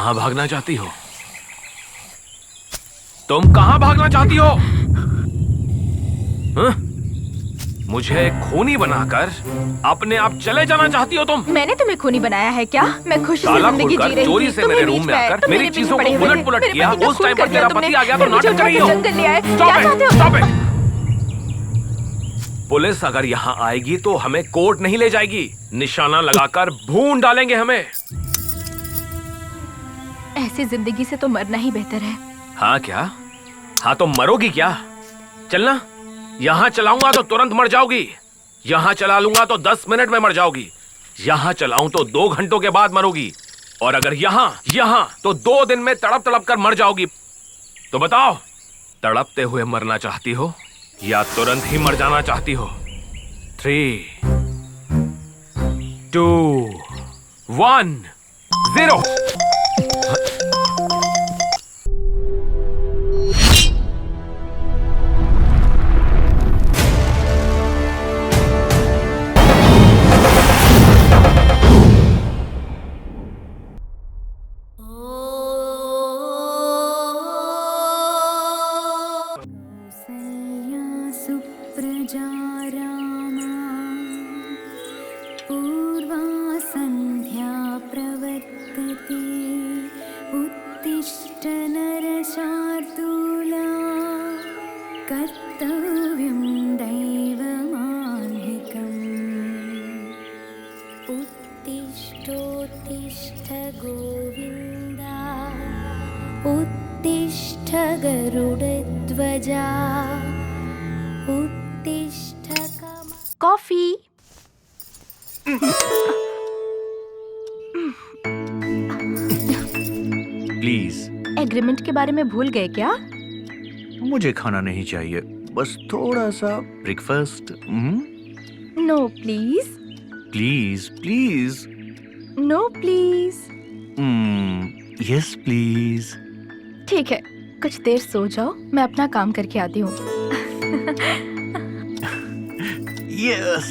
कहाँ भागना चाहती हो? तुम कहाँ भागना चाहती हो? हाँ? मुझे खूनी बनाकर अपने आप चले जाना चाहती हो तुम? मैंने तुम्हें खूनी बनाया है क्या? मैं खुशी से ताला जिंदगी खोलकर जी रही चोरी थी। से मेरे रूम में आकर मेरी चीजों को उलट-पुलट किया। उस टाइम पर तेरा पति आ गया तो नाटक कर रही हो। जंगल ले आए। क्या Stop it! चाहते हो? Stop it! पुलिस अगर यहाँ आएगी तो हमें कोर्ट नहीं ले जाएगी, निशाना लगाकर भून डालेंगे हमें। ऐसी जिंदगी से तो मरना ही बेहतर है। हाँ क्या? हाँ तो मरोगी क्या? चलना, यहाँ चलाऊंगा तो तुरंत मर जाओगी, यहाँ चला लूंगा तो 10 मिनट में मर जाओगी, यहाँ चलाऊं तो 2 घंटों के बाद मरोगी, और अगर यहाँ तो 2 दिन में तड़प तड़प कर मर जाओगी। तो बताओ, तड़पते हुए मरना चाहती हो या तुरंत ही मर जाना चाहती हो? 3, 2, 1, 0। सुप्रजा रामा पूर्वा संध्या प्रवर्तते उत्तिष्ठ नरशार्दूला कर्तव्यं दैवमान्धिकम् उत्तिष्ठोत्तिष्ठ गोविन्दा उत्तिष्ठ गरुडध्वजा उत्तिष्ठ कॉफी। प्लीज। एग्रीमेंट के बारे में भूल गए क्या? मुझे खाना नहीं चाहिए, बस थोड़ा सा breakfast. No please. Please please. No please. Yes please. ठीक है, कुछ देर सो जाओ, मैं अपना काम करके आती हूँ। यस।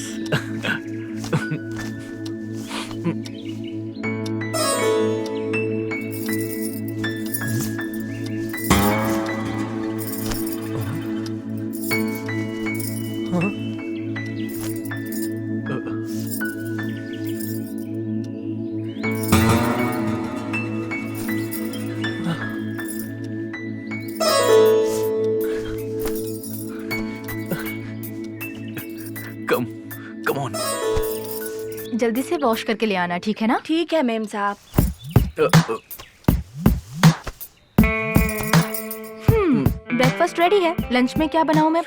Come on. जल्दी से वॉश करके ले आना, ठीक है ना? ठीक है मेम साहब। ब्रेकफास्ट रेडी है। लंच में क्या बनाऊं मैं?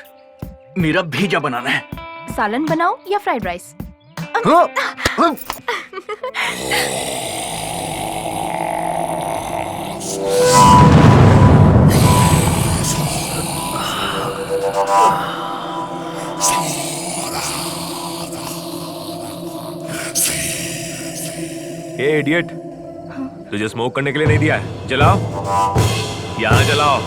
मेरा भेजा बनाना है। सालन बनाऊं या फ्राइड राइस? ए इडियट, तुझे स्मोक करने के लिए नहीं दिया है। जलाओ, यहाँ जलाओ।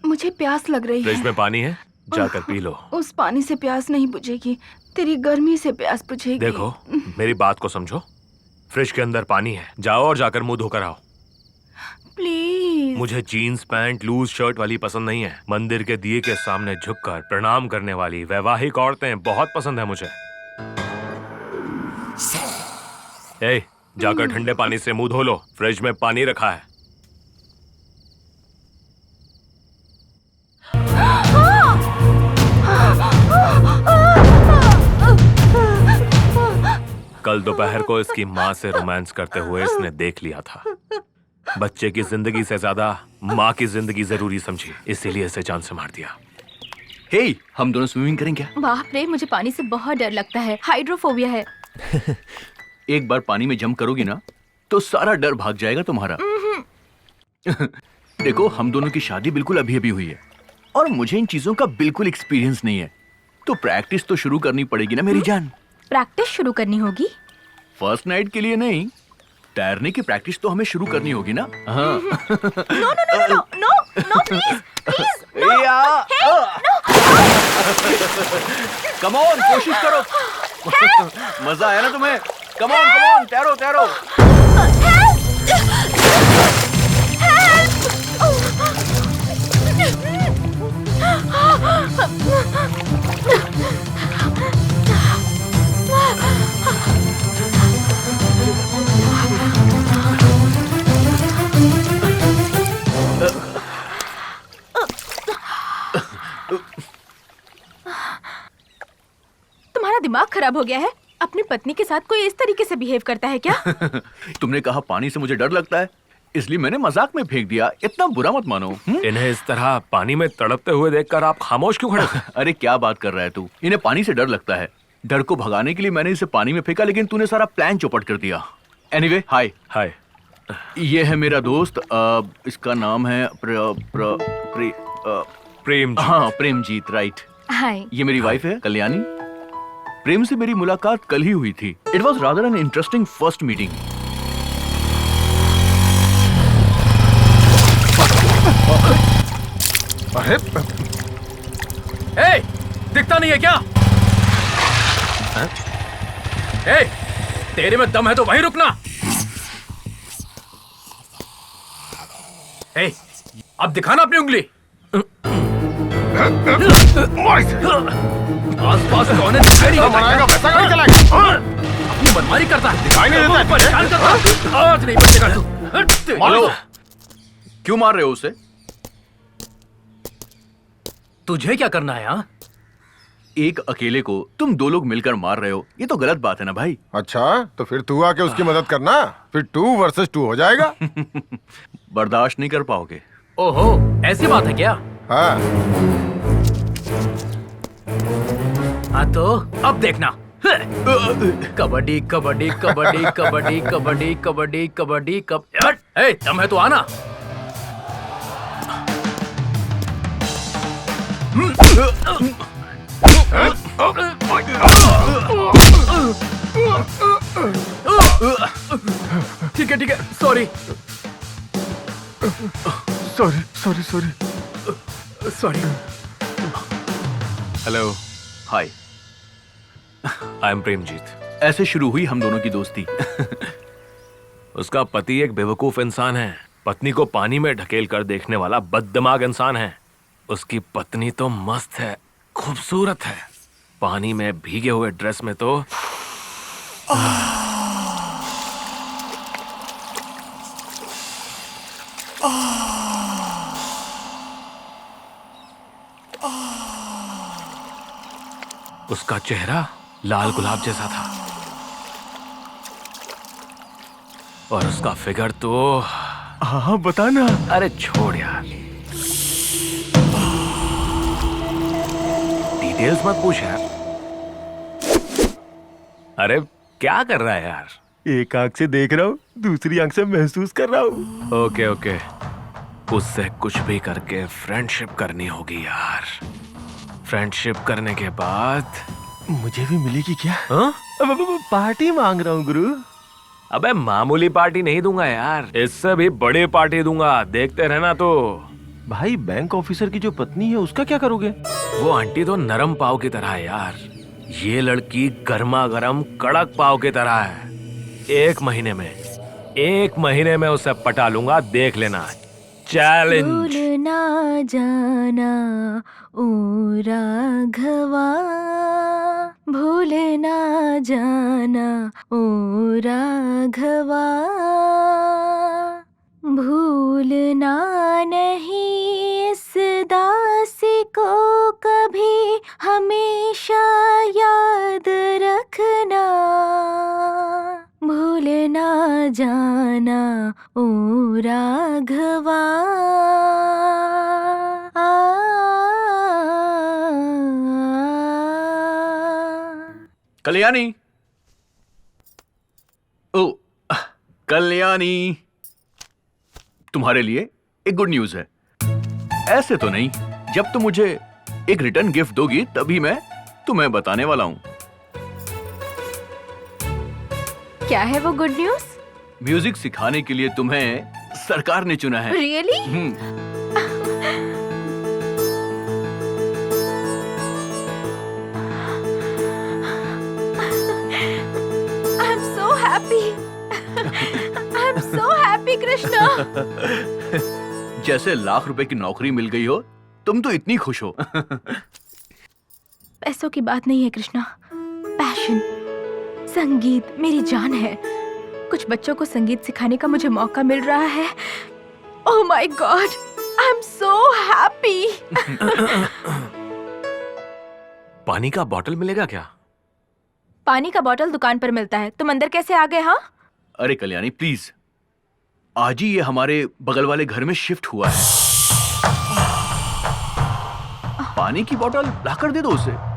मुझे प्यास लग रही फ्रिज है। में पानी है, जाकर पी लो। उस पानी से प्यास नहीं बुझेगी, तेरी गर्मी से प्यास बुझेगी। देखो, मेरी बात को समझो। फ्रिज के अंदर पानी है, जाओ और जाकर मुंह धोकर आओ। प्लीज। मुझे जीन्स पैंट लूज शर्ट वाली पसंद नहीं है। मंदिर के दिए के सामने झुककर प्रणाम करने वाली वैवाहिक औरतें बहुत पसंद है मुझे। ए, जाकर ठंडे पानी से मुंह धो लो, फ्रिज में पानी रखा है। कल दोपहर को इसकी माँ से रोमांस करते हुए इसने देख लिया था। बच्चे की जिंदगी से ज्यादा माँ की जिंदगी जरूरी समझी, इसीलिए इसे जान से मार दिया। हे, हम दोनों स्विमिंग करें क्या? बाप रे, मुझे पानी से बहुत डर लगता है, हाइड्रोफोबिया है। एक बार पानी में जंप करोगी ना तो सारा डर भाग जाएगा तुम्हारा। देखो, हम दोनों की शादी बिल्कुल अभी अभी हुई है और मुझे इन चीजों का बिल्कुल एक्सपीरियंस नहीं है, तो प्रैक्टिस तो शुरू करनी पड़ेगी ना मेरी जान। प्रैक्टिस शुरू करनी होगी? फर्स्ट नाइट के लिए नहीं, तैरने की प्रैक्टिस तो हमें शुरू करनी होगी ना। हाँ। No no no no no. No please please come on, कोशिश करो। मजा आया ना तुम्हें? कम ऑन, तैरो तैरो। तुम्हारा दिमाग खराब हो गया है? अपनी पत्नी के साथ कोई इस तरीके से बिहेव करता है क्या? तुमने कहा पानी से मुझे डर लगता है, इसलिए मैंने मजाक में फेंक दिया। इतना बुरा मत मानो। इन्हें इस तरह पानी में तड़पते हुए देखकर आप खामोश क्यों खड़े थे? अरे क्या बात कर रहा है तू? इन्हें पानी से डर लगता है। डर को भगाने के लिए मैंने इसे पानी में फेंका, लेकिन तूने सारा प्लान चौपट कर दिया। एनीवे, हाय। हाय। ये है मेरा दोस्त, इसका नाम है प्रेम जी। हाँ, प्रेमजीत, राइट। हाय। ये मेरी वाइफ है कल्याणी। प्रेम से मेरी मुलाकात कल ही हुई थी। It was rather an interesting first meeting. अरे ए, दिखता नहीं है क्या? ए, तेरे में दम है तो वहीं रुकना। ए, अब दिखाना अपनी उंगली। आसपास कौन है? दिखाई नहीं मनाएगा वैसा गाड़ी चलाएगा। अपनी मनमानी करता है, दिखाई नहीं देता है। परेशान करता है। आज नहीं बचेगा तू। मारो। क्यों मार रहे हो उसे? तुझे क्या करना है? हाँ, एक अकेले को तुम दो लोग मिलकर मार रहे हो, ये तो गलत बात है ना भाई। अच्छा, तो फिर तू आके उसकी मदद करना, फिर 2 वर्सेस 2 हो जाएगा। बर्दाश्त नहीं कर पाओगे। ओहो, ऐसी बात है क्या? हाँ, हाँ तो अब देखना। कबड्डी कबड्डी कबड्डी कबड्डी कबड्डी कबड्डी कबड्डी ए, दम है तो आना। ठीक है, sorry. Hello, hi. I am Premjit. ऐसे शुरू हुई हम दोनों की दोस्ती। उसका पति एक बेवकूफ इंसान है, पत्नी को पानी में ढकेल कर देखने वाला बददिमाग इंसान है। उसकी पत्नी तो मस्त है, खूबसूरत है, पानी में भीगे हुए ड्रेस में तो उसका चेहरा लाल गुलाब जैसा था और उसका फिगर तो हाँ, बताना। अरे छोड़ यार, डिटेल्स मत पूछ यार। अरे क्या कर रहा है यार? एक आंख से देख रहा हूँ, दूसरी आंख से महसूस कर रहा हूँ। ओके, उससे कुछ भी करके फ्रेंडशिप करनी होगी यार। फ्रेंडशिप करने के बाद मुझे भी मिलेगी क्या? हाँ? अब पार्टी मांग रहा हूँ गुरु। अबे मामूली पार्टी नहीं दूंगा यार, इससे भी बड़ी पार्टी दूंगा, देखते रहना। तो भाई, बैंक ऑफिसर की जो पत्नी है उसका क्या करोगे? वो आंटी तो नरम पाव की तरह है यार, ये लड़की गर्मा गर्म कड़क पाव की तरह है। एक महीने में उसे पटा लूंगा, देख लेना। चैलेंज। भूल ना जाना ओ राघवा, भूल ना जाना ओ राघवा, भूलना नहीं इस दासी को कभी, हमेशा याद रखना, भूल ना जाना ओ राघवा। कल्याणी, ओ कल्याणी, तुम्हारे लिए एक गुड न्यूज है। ऐसे तो नहीं, जब तुम मुझे एक रिटर्न गिफ्ट दोगी तभी मैं तुम्हें बताने वाला हूँ। क्या है वो गुड न्यूज? म्यूजिक सिखाने के लिए तुम्हें सरकार ने चुना है। रियली? कृष्णा। जैसे लाख रुपए की नौकरी मिल गई हो, तुम तो इतनी खुश हो। पैसों की बात नहीं है कृष्णा, पैशन, संगीत मेरी जान है। कुछ बच्चों को संगीत सिखाने का मुझे मौका मिल रहा है। Oh my God, I am so happy. पानी का बॉटल मिलेगा क्या? पानी का बोतल दुकान पर मिलता है, तुम अंदर कैसे आ गए? हाँ, अरे कल्याणी प्लीज, आज ही ये हमारे बगल वाले घर में शिफ्ट हुआ है। पानी की बोतल लाकर दे दो उसे।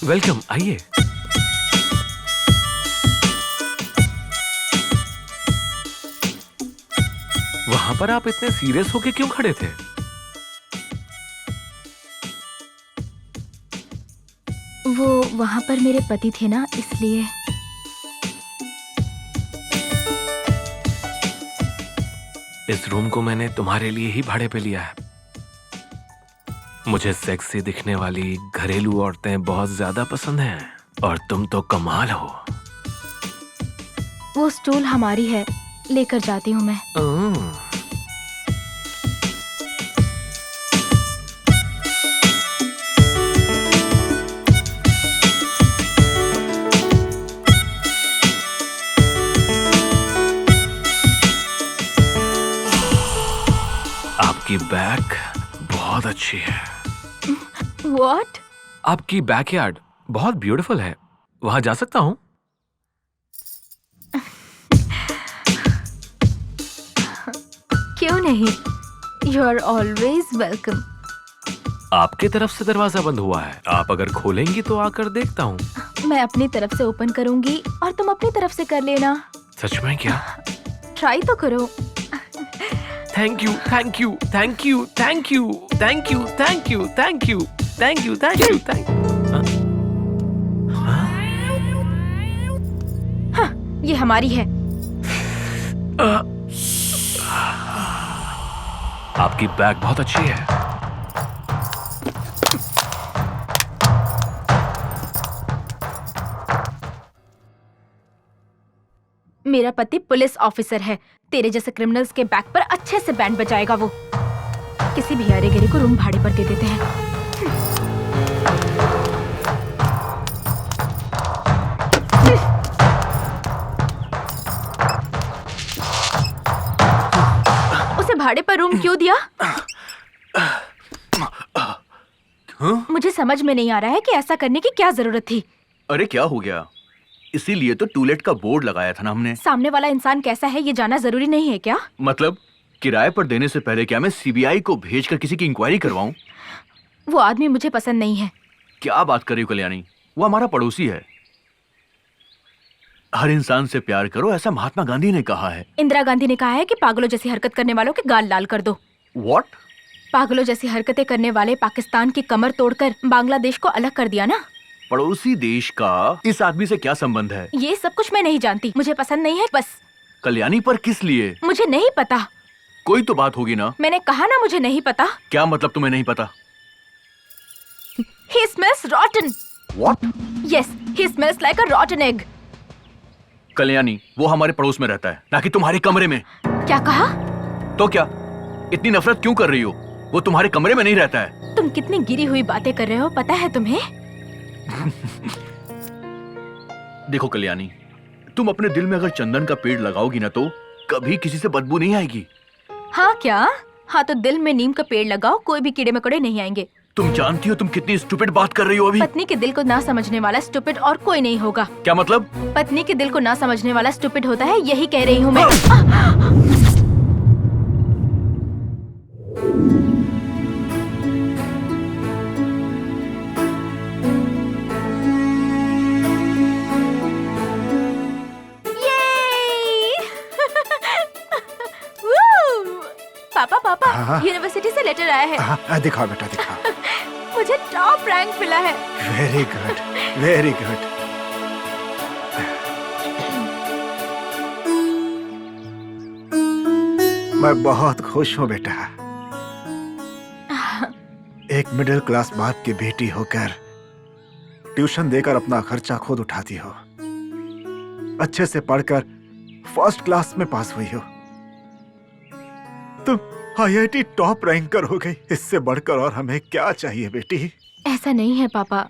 वेलकम, आइए। वहां पर आप इतने सीरियस होके क्यों खड़े थे? वो वहां पर मेरे पति थे ना, इसलिए। इस रूम को मैंने तुम्हारे लिए ही भाड़े पे लिया है। मुझे सेक्सी दिखने वाली घरेलू औरतें बहुत ज्यादा पसंद हैं, और तुम तो कमाल हो। वो स्टूल हमारी है, लेकर जाती हूँ मैं। आपकी बैक बहुत अच्छी है। What? आपकी बैकयार्ड बहुत ब्यूटीफुल है। वहां जा सकता हूं? क्यों नहीं? You are always welcome. आपके तरफ से दरवाजा बंद हुआ है, आप अगर खोलेंगी तो आकर देखता हूं। मैं अपनी तरफ से ओपन करूंगी और तुम अपनी तरफ से कर लेना। सच में क्या? ट्राई तो करो। Thank you, thank you, thank you, thank you, thank you, thank you, thank you, thank you, thank you, thank you. ये हमारी है। आपकी बैग बहुत अच्छी है। मेरा पति पुलिस ऑफिसर है। तेरे जैसे क्रिमिनल्स के बैक पर अच्छे से बैंड बजाएगा वो। किसी भी हरे गिरे को रूम भाड़े पर दे देते हैं। उसे भाड़े पर रूम क्यों दिया? मुझे समझ में नहीं आ रहा है कि ऐसा करने की क्या जरूरत थी। अरे क्या हो गया? इसीलिए तो टूलेट का बोर्ड लगाया था ना हमने। सामने वाला इंसान कैसा है ये जानना जरूरी नहीं है क्या? मतलब किराए पर देने से पहले क्या मैं सीबीआई को भेजकर किसी की इंक्वायरी करवाऊं? वो आदमी मुझे पसंद नहीं है। क्या बात कर रही हो कल्याणी? वो हमारा पड़ोसी है। हर इंसान से प्यार करो, ऐसा महात्मा गांधी ने कहा है। इंदिरा गांधी ने कहा है कि पागलों जैसी हरकत करने वालों के गाल लाल कर दो। What? पागलों जैसी हरकतें करने वाले पाकिस्तान की कमर तोड़कर बांग्लादेश को अलग कर दिया ना। पड़ोसी देश का इस आदमी से क्या संबंध है? ये सब कुछ मैं नहीं जानती, मुझे पसंद नहीं है बस। कल्याणी पर किस लिए? मुझे नहीं पता। कोई तो बात होगी ना। मैंने कहा ना मुझे नहीं पता। क्या मतलब तुम्हें नहीं पता? He smells rotten. What? Yes, he smells like a rotten egg. Kalyani, वो हमारे पड़ोस में रहता है, ना कि तुम्हारे कमरे में। क्या कहा? तो क्या? इतनी नफरत क्यों कर रही हो? वो तुम्हारे कमरे में नहीं रहता है। तुम कितनी गिरी हुई बातें कर रहे हो पता है तुम्हें? देखो कल्याणी, तुम अपने दिल में अगर चंदन का पेड़ लगाओगी ना तो कभी किसी से बदबू नहीं आएगी। हाँ क्या? हाँ तो दिल में नीम का पेड़ लगाओ, कोई भी कीड़े मकोड़े नहीं आएंगे। तुम जानती हो तुम कितनी स्टूपिड बात कर रही हो अभी। पत्नी के दिल को ना समझने वाला स्टूपिड और कोई नहीं होगा। क्या मतलब? पत्नी के दिल को ना समझने वाला स्टूपिड होता है, यही कह रही हूँ मैं। पापा पापा, यूनिवर्सिटी से लेटर आया है। दिखाओ बेटा दिखाओ। मुझे टॉप रैंक मिला है। Very good very good. मैं बहुत खुश हूँ बेटा। एक मिडिल क्लास बाप की बेटी होकर ट्यूशन देकर अपना खर्चा खुद उठाती हो, अच्छे से पढ़कर फर्स्ट क्लास में पास हुई हो, तुम IIT टॉप रैंकर हो गई। इससे बढ़कर और हमें क्या चाहिए बेटी? ऐसा नहीं है पापा,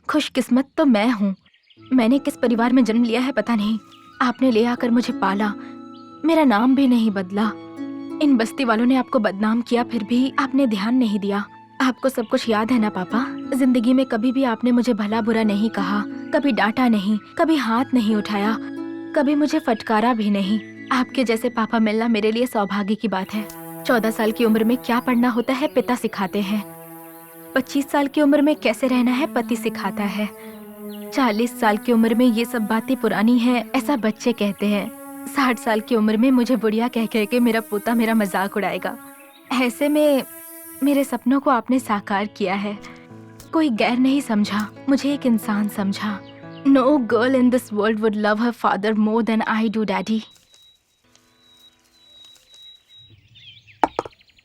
खुशकिस्मत तो मैं हूँ। मैंने किस परिवार में जन्म लिया है पता नहीं। आपने ले आकर मुझे पाला, मेरा नाम भी नहीं बदला। इन बस्ती वालों ने आपको बदनाम किया, फिर भी आपने ध्यान नहीं दिया। आपको सब कुछ याद है ना पापा? जिंदगी में कभी भी आपने मुझे भला बुरा नहीं कहा, कभी डांटा नहीं, कभी हाथ नहीं उठाया, कभी मुझे फटकारा भी नहीं। आपके जैसे पापा मिलना मेरे लिए सौभाग्य की बात है। 14 साल की उम्र में क्या पढ़ना होता है पिता सिखाते हैं। 25 साल की उम्र में कैसे रहना है पति सिखाता है। 40 साल की उम्र में ये सब बातें पुरानी हैं, ऐसा बच्चे कहते हैं। 60 साल की उम्र में मुझे बुढ़िया कह कह के मेरा पोता मेरा मजाक उड़ाएगा। ऐसे में मेरे सपनों को आपने साकार किया है। कोई गैर नहीं समझा, मुझे एक इंसान समझा। No girl in this world would love her father more than I do daddy.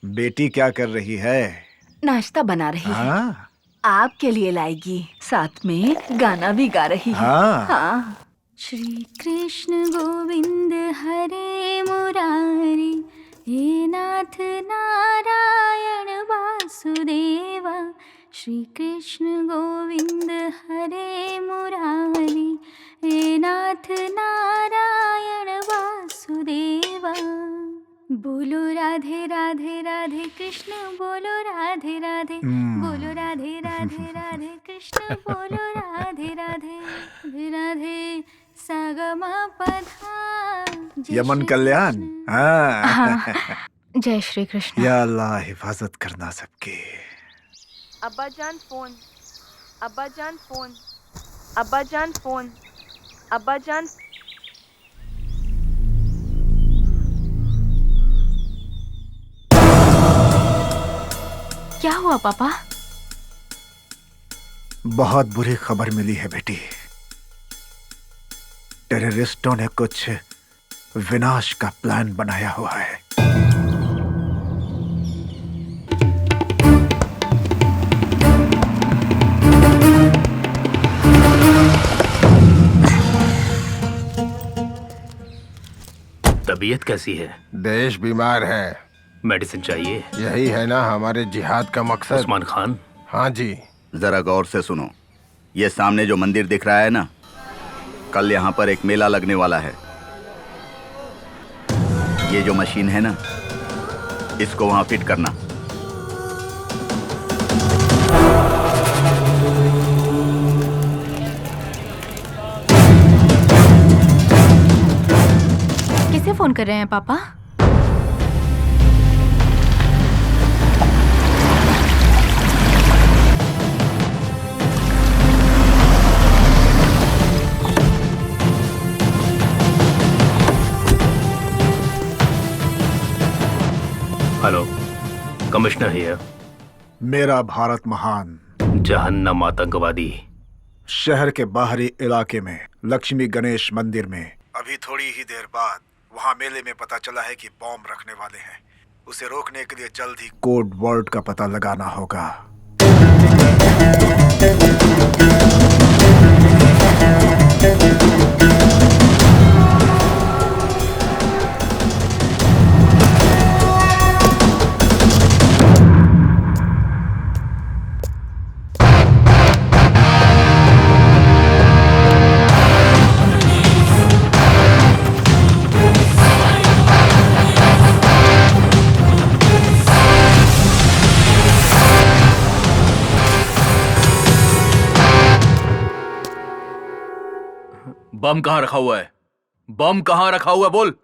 बेटी क्या कर रही है? नाश्ता बना रही है। हाँ आपके लिए लाएगी, साथ में गाना भी गा रही है। हाँ। हाँ। श्री कृष्ण गोविंद हरे मुरारी, हे नाथ नारायण वासुदेवा। श्री कृष्ण गोविंद हरे मुरारी, हे नाथ नारायण वासुदेवा। बोलो राधे राधे राधे कृष्ण बोलो राधे राधे, बोलो राधे राधे राधे कृष्ण बोलो राधे राधे, राधे राधे सागमा पधा। यमन कल्याण। हाँ। जय श्री कृष्ण। या अल्लाह हिफाजत करना सबकी। अब्बा जान फोन, अब्बा जान फोन, अब्बा जान फोन, अब्बा जान। क्या हुआ पापा? बहुत बुरी खबर मिली है बेटी। टेररिस्टों ने कुछ विनाश का प्लान बनाया हुआ है। तबीयत कैसी है? देश बीमार है, मेडिसिन चाहिए? यही है ना हमारे जिहाद का मकसद। उस्मान खान। हाँ जी। जरा गौर से सुनो, ये सामने जो मंदिर दिख रहा है ना, कल यहाँ पर एक मेला लगने वाला है। ये जो मशीन है ना, इसको वहां फिट करना। किसे फोन कर रहे हैं पापा? Hello, commissioner here. मेरा भारत महान। जहन्नम आतंकवादी। शहर के बाहरी इलाके में लक्ष्मी गणेश मंदिर में अभी थोड़ी ही देर बाद वहां मेले में पता चला है कि बॉम्ब रखने वाले हैं। उसे रोकने के लिए जल्द ही कोड वर्ड का पता लगाना होगा। बम कहाँ रखा हुआ है? बम कहाँ रखा हुआ है बोल।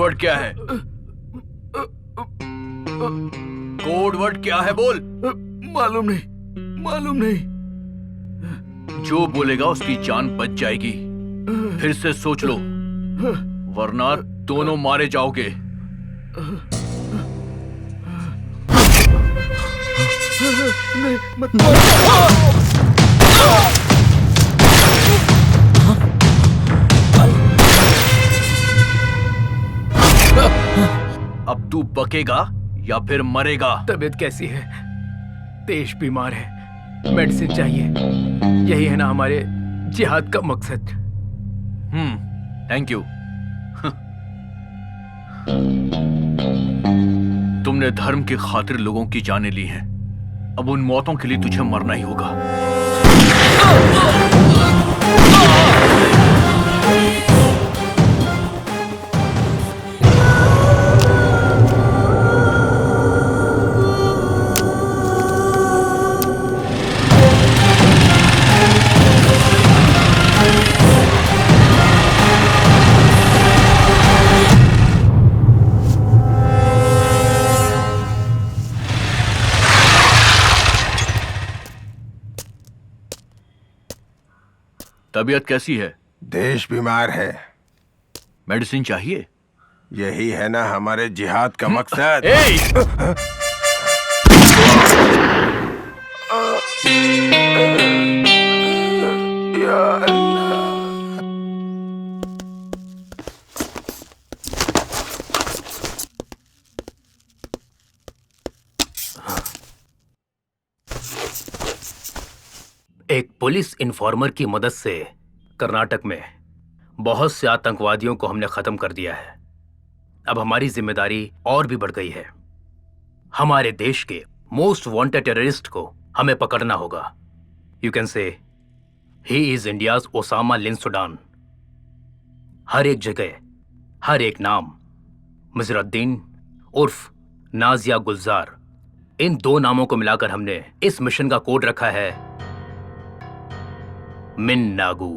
वर्ड क्या है? कोड वर्ड क्या है बोल। मालूम नहीं। जो बोलेगा उसकी जान बच जाएगी। फिर से सोच लो, वरना दोनों मारे जाओगे। अब तू बकेगा या फिर मरेगा? तबीयत कैसी है? देश बीमार है, मेडिसिन चाहिए। यही है ना हमारे जिहाद का मकसद। Thank you. तुमने धर्म की खातिर लोगों की जानें ली हैं। अब उन मौतों के लिए तुझे मरना ही होगा। तबीयत कैसी है? देश बीमार है। मेडिसिन चाहिए? यही है ना हमारे जिहाद का मकसद। या अल्लाह। एक पुलिस इन्फॉर्मर की मदद से कर्नाटक में बहुत से आतंकवादियों को हमने खत्म कर दिया है। अब हमारी जिम्मेदारी और भी बढ़ गई है। हमारे देश के मोस्ट वांटेड टेररिस्ट को हमें पकड़ना होगा। You can say he is India's Osama bin Laden. हर एक जगह, हर एक नाम मिजरुद्दीन उर्फ नाजिया गुलजार, इन दो नामों को मिलाकर हमने इस मिशन का कोड रखा है मिन नागू।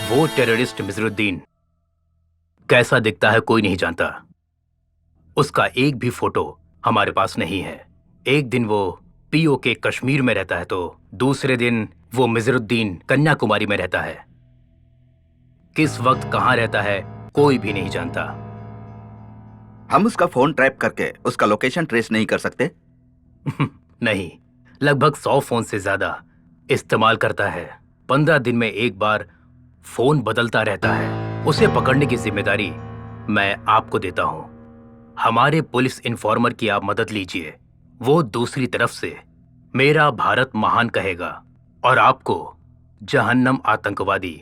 वो टेररिस्ट मिजरुद्दीन कैसा दिखता है कोई नहीं जानता। उसका एक भी फोटो हमारे पास नहीं है। एक दिन वो पीओके कश्मीर में रहता है तो दूसरे दिन वो मिजरुद्दीन कन्याकुमारी में रहता है। किस वक्त कहां रहता है कोई भी नहीं जानता। हम उसका फोन ट्रैप करके उसका लोकेशन ट्रेस नहीं कर सकते? नहीं, लगभग 100 फोन से ज्यादा इस्तेमाल करता है। 15 दिन में एक बार फोन बदलता रहता है। उसे पकड़ने की जिम्मेदारी मैं आपको देता हूं। हमारे पुलिस इन्फॉर्मर की आप मदद लीजिए। वो दूसरी तरफ से मेरा भारत महान कहेगा और आपको जहन्नम आतंकवादी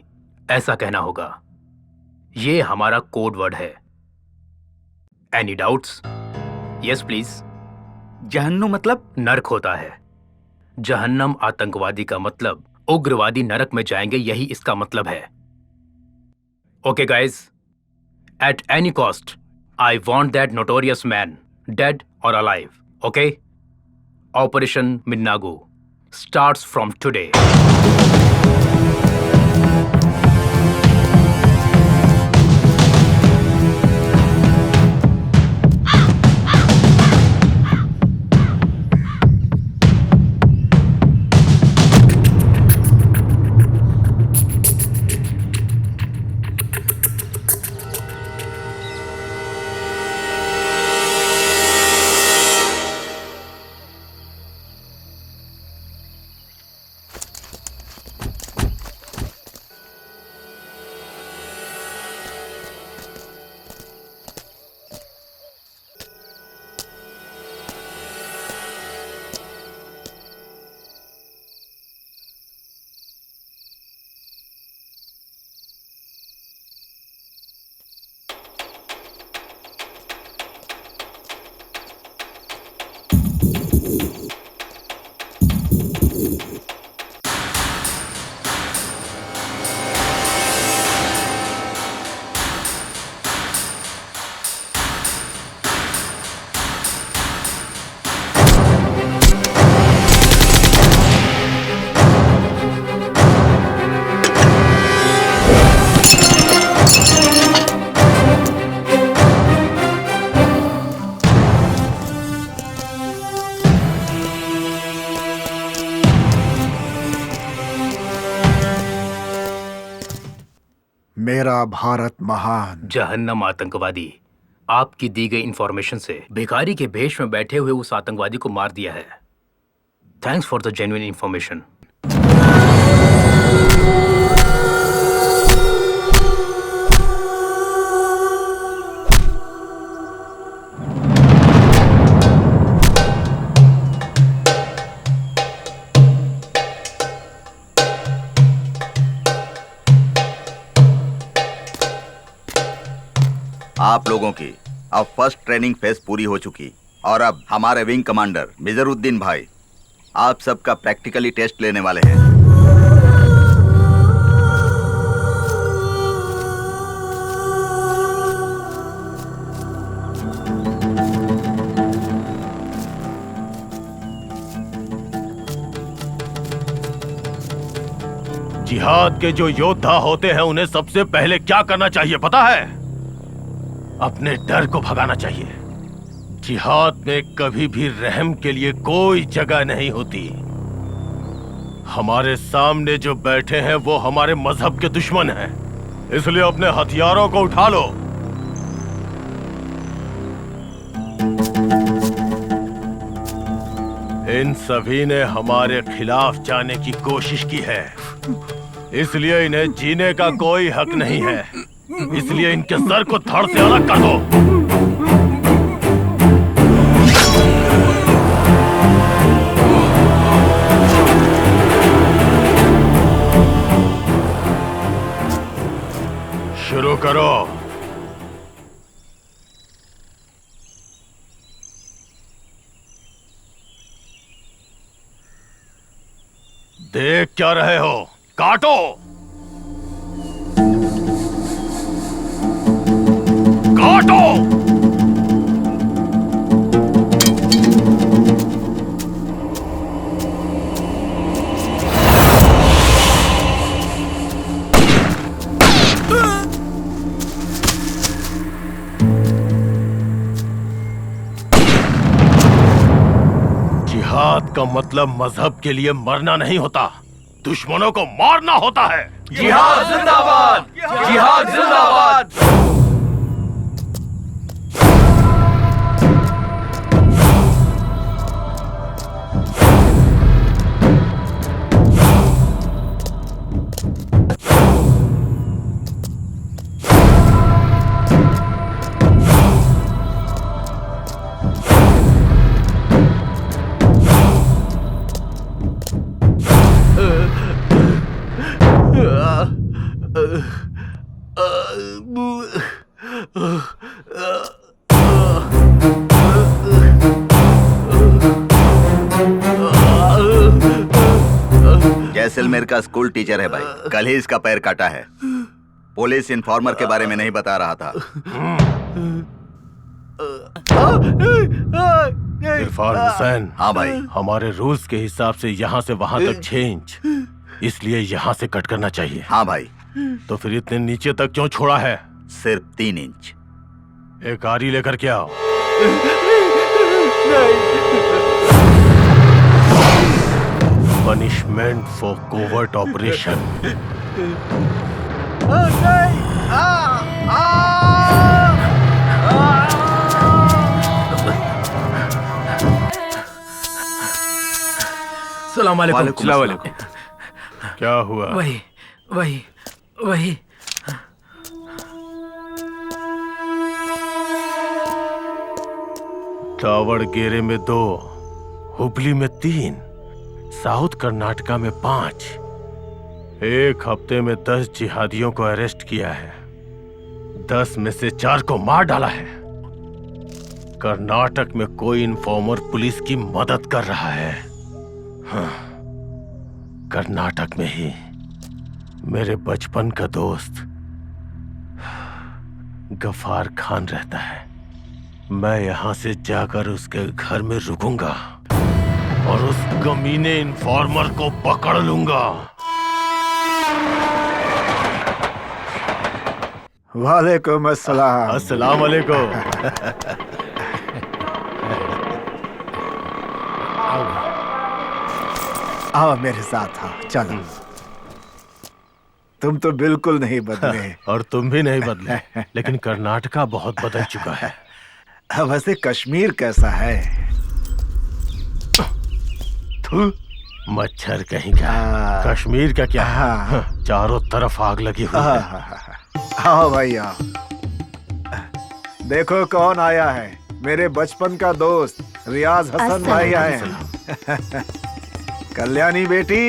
ऐसा कहना होगा। ये हमारा कोड वर्ड है। Any doubts? Yes please. जहन्नुम मतलब? नरक होता है। जहन्नम आतंकवादी का मतलब उग्रवादी नरक में जाएंगे, यही इसका मतलब है। Okay guys, at any cost I want that notorious man dead और alive. Okay? Operation Minnagu starts from today. मेरा भारत महान। जहन्नम आतंकवादी, आपकी दी गई इंफॉर्मेशन से भिखारी के भेष में बैठे हुए उस आतंकवादी को मार दिया है। Thanks for the genuine information. आप लोगों की अब फर्स्ट ट्रेनिंग फेज पूरी हो चुकी और अब हमारे विंग कमांडर मिजरुद्दीन भाई आप सबका प्रैक्टिकली टेस्ट लेने वाले हैं। जिहाद के जो योद्धा होते हैं उन्हें सबसे पहले क्या करना चाहिए पता है? अपने डर को भगाना चाहिए। जिहाद में कभी भी रहम के लिए कोई जगह नहीं होती। हमारे सामने जो बैठे हैं वो हमारे मजहब के दुश्मन हैं, इसलिए अपने हथियारों को उठा लो। इन सभी ने हमारे खिलाफ जाने की कोशिश की है, इसलिए इन्हें जीने का कोई हक नहीं है। इसलिए इनके सर को धड़ से अलग कर दो। शुरू करो। देख क्या रहे हो, काटो। काटो। जिहाद का मतलब मजहब के लिए मरना नहीं होता, दुश्मनों को मारना होता है। जिहाद जिंदाबाद! जिहाद जिंदाबाद! जैसलमेर का स्कूल टीचर है भाई, कल ही इसका पैर काटा है। पुलिस इन्फॉर्मर के बारे में नहीं बता रहा था। इरफान हुसैन। हाँ भाई। हमारे रूल्स के हिसाब से यहाँ से वहाँ तक 6 इंच, इसलिए यहाँ से कट करना चाहिए। हाँ भाई। तो फिर इतने नीचे तक क्यों छोड़ा है? सिर्फ 3 इंच। एक आरी लेकर के आओ। Punishment for covert operation. सलाम वालेकुम। अस्सलाम वालेकुम। क्या हुआ? वही दावड़गेरे में 2, हुबली में 3, साउथ कर्नाटका में 5। एक हफ्ते में 10 जिहादियों को अरेस्ट किया है। 10 में से 4 को मार डाला है। कर्नाटक में कोई इन्फॉर्मर पुलिस की मदद कर रहा है। हाँ, कर्नाटक में ही मेरे बचपन का दोस्त गफार खान रहता है। मैं यहां से जाकर उसके घर में रुकूंगा और उस कमीने इन्फॉर्मर को पकड़ लूंगा। वालेकुम अस्सलाम। अस्सलाम वालेकुम। आओ मेरे साथ, आओ चलो। तुम तो बिल्कुल नहीं बदले। और तुम भी नहीं बदले, लेकिन कर्नाटका बहुत बदल चुका है। वैसे कश्मीर कैसा है? थू, मच्छर कहीं का। कश्मीर का क्या? चारों तरफ आग लगी हुई है। आओ भाई आओ। देखो कौन आया है, मेरे बचपन का दोस्त रियाज हसन भाई आए हैं। कल्याणी बेटी,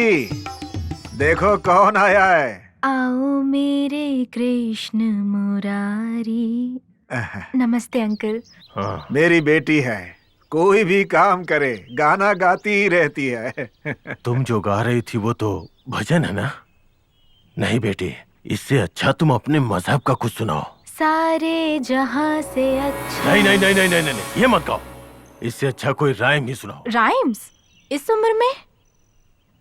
देखो कौन आया है। आओ मेरे कृष्ण मुरारी। नमस्ते अंकल। मेरी बेटी है, कोई भी काम करे गाना गाती ही रहती है। तुम जो गा रही थी वो तो भजन है ना? नहीं बेटी, इससे अच्छा तुम अपने मजहब का कुछ सुनाओ। सारे जहां से अच्छा। नहीं नहीं नहीं नहीं नहीं नहीं, ये मत गाओ। इससे अच्छा कोई राइम ही सुनाओ। राइम्स इस उम्र में?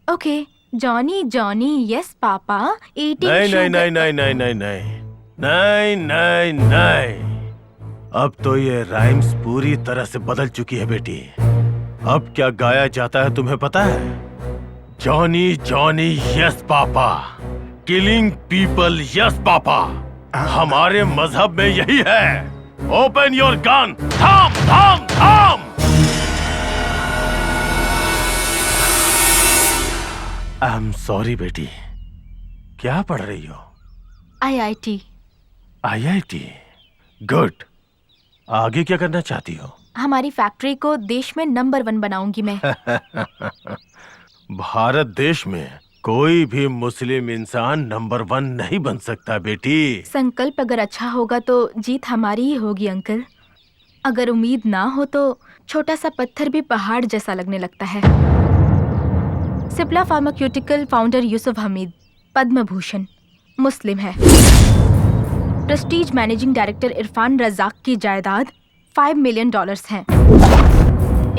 Okay, Johnny Johnny yes papa eating नहीं नहीं नहीं नहीं नहीं नहीं नहीं नहीं नहीं नहीं। अब तो ये राइम्स पूरी तरह से बदल चुकी है बेटी। अब क्या गाया जाता है तुम्हें पता है? Johnny Johnny yes papa, killing people yes papa. हमारे मजहब में यही है। ओपन योर गन, थाम थाम थाम। आई एम सॉरी बेटी, क्या पढ़ रही हो? IIT। IIT, good. आगे क्या करना चाहती हो? हमारी फैक्ट्री को देश में नंबर 1 बनाऊंगी मैं। भारत देश में कोई भी मुस्लिम इंसान नंबर 1 नहीं बन सकता बेटी। संकल्प अगर अच्छा होगा तो जीत हमारी ही होगी अंकल। अगर उम्मीद ना हो तो छोटा सा पत्थर भी पहाड़ जैसा लगने लगता है। Cipla pharmaceutical founder Yusuf Hamied, Padma Bhushan, Muslim है। Prestige managing director Irfan Razack की जायदाद $5 मिलियन है।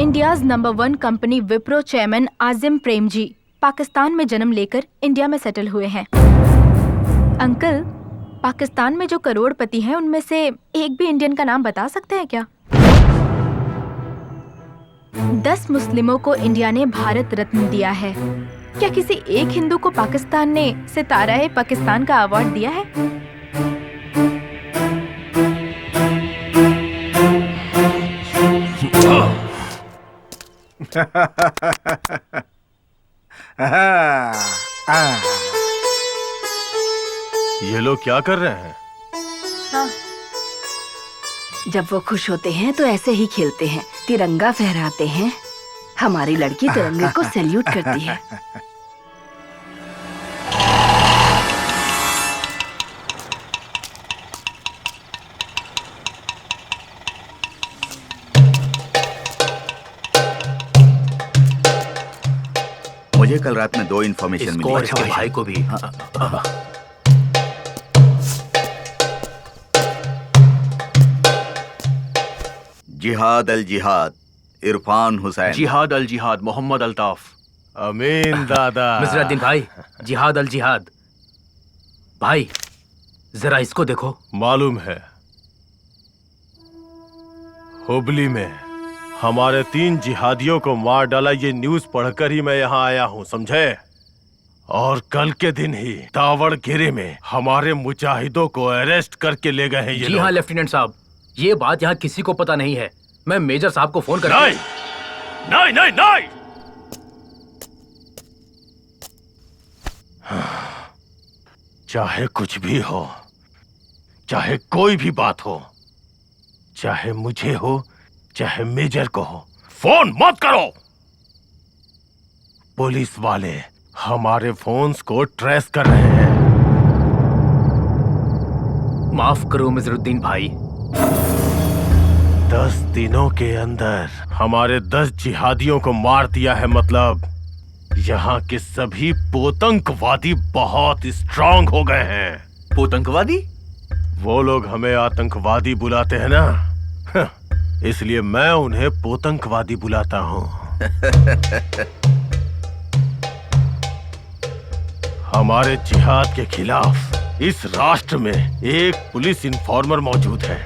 India's number 1 company Wipro chairman Azim Premji Pakistan में जन्म लेकर इंडिया में सेटल हुए हैं। अंकल, पाकिस्तान में जो करोड़पति हैं उनमें से एक भी इंडियन का नाम बता सकते हैं क्या? 10 मुस्लिमों को इंडिया ने भारत रत्न दिया है। क्या किसी एक हिंदू को पाकिस्तान ने सितारा पाकिस्तान का अवार्ड दिया है? ये लोग क्या कर रहे हैं? हाँ। जब वो खुश होते हैं तो ऐसे ही खेलते हैं, तिरंगा फहराते हैं। हमारी लड़की तिरंगे को सैल्यूट करती है। मुझे कल रात में 2 इन्फॉर्मेशन मिली। इसको भाई को भी। जिहाद अल जिहाद, इरफान हुसैन। जिहाद अल जिहाद, मोहम्मद अल्ताफ। अमीन दादा। मिजरुद्दीन भाई, जिहाद अल जिहाद। भाई जरा इसको देखो। मालूम है, हुबली में हमारे 3 जिहादियों को मार डाला, ये न्यूज पढ़कर ही मैं यहाँ आया हूँ, समझे? और कल के दिन ही तावड़गिरी में हमारे मुजाहिदों को अरेस्ट करके ले गए हैं ये लोग। जी हाँ लेफ्टिनेंट साहब, ये बात यहाँ किसी को पता नहीं है। मैं मेजर साहब को फोन कर। नहीं नहीं नहीं नहीं। चाहे कुछ भी हो, चाहे कोई भी बात हो, चाहे मुझे हो चाहे मेजर को हो, फोन मत करो। पुलिस वाले हमारे फोन्स को ट्रेस कर रहे हैं। माफ करो मिजरुद्दीन भाई। 10 दिनों के अंदर हमारे 10 जिहादियों को मार दिया है, मतलब यहाँ के सभी पोतंकवादी बहुत स्ट्रांग हो गए हैं। पोतंकवादी? वो लोग हमें आतंकवादी बुलाते हैं ना, इसलिए मैं उन्हें पोतंकवादी बुलाता हूँ। हमारे जिहाद के खिलाफ इस राष्ट्र में एक पुलिस इन्फॉर्मर मौजूद है।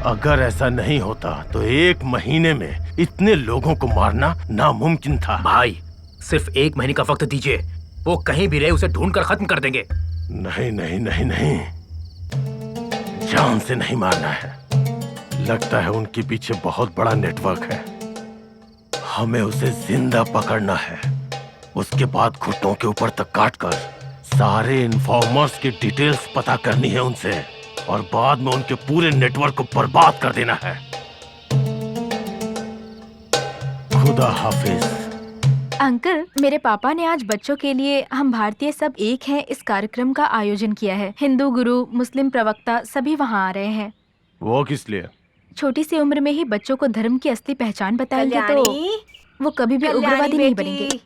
अगर ऐसा नहीं होता तो 1 महीने में इतने लोगों को मारना नामुमकिन था। भाई सिर्फ 1 महीने का वक्त दीजिए, वो कहीं भी रहे उसे ढूंढकर खत्म कर देंगे। नहीं नहीं नहीं नहीं, जान से नहीं मारना है। लगता है उनके पीछे बहुत बड़ा नेटवर्क है। हमें उसे जिंदा पकड़ना है। उसके बाद घुटनों के ऊपर तक काटकर सारे इन्फॉर्मर्स की डिटेल्स पता करनी है उनसे, और बाद में उनके पूरे नेटवर्क को बर्बाद कर देना है। खुदा हाफिज। अंकल, मेरे पापा ने आज बच्चों के लिए हम भारतीय सब एक हैं इस कार्यक्रम का आयोजन किया है। हिंदू गुरु, मुस्लिम प्रवक्ता सभी वहाँ आ रहे हैं। वो किस लिए? छोटी सी उम्र में ही बच्चों को धर्म की असली पहचान बताएंगे तो वो कभी भी उग्रवादी नहीं बनेंगे।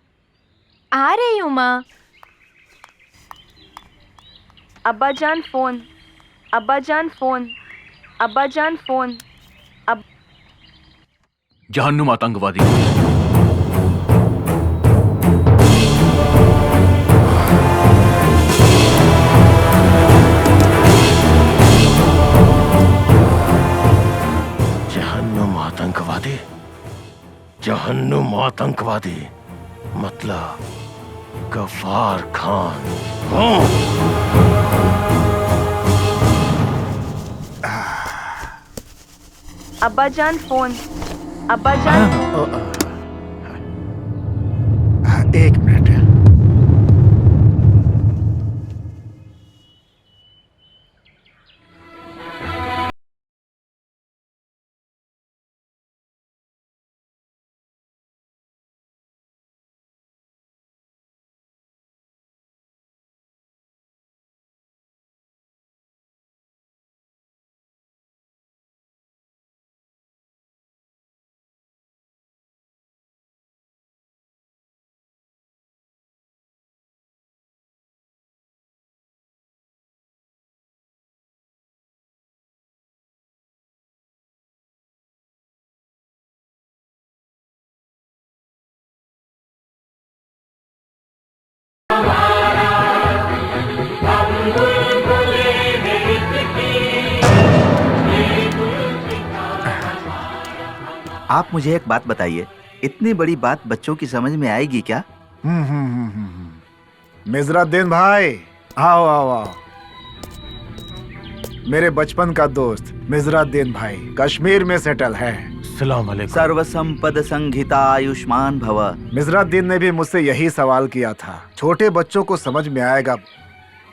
आ रही हूँ माँ। अब्बा जान फोन, अब्बा जान फोन, अब्बा जान फोन। जहन्नुम आतंकवादी। जहन्नुम आतंकवादी? जहन्नुम आतंकवादी मतलब गफ्फार खान। अब्बा जान फोन, अब्बा जान। एक मिनट। आप मुझे एक बात बताइए, इतनी बड़ी बात बच्चों की समझ में आएगी क्या? मिजरुद्दीन भाई, आओ आओ आओ। मेरे बचपन का दोस्त मिजरुद्दीन भाई कश्मीर में सेटल है। सलाम अलैकुम। सर्वसंपद संहिता आयुष्मान भव। मिजरुद्दीन ने भी मुझसे यही सवाल किया था। छोटे बच्चों को समझ में आएगा,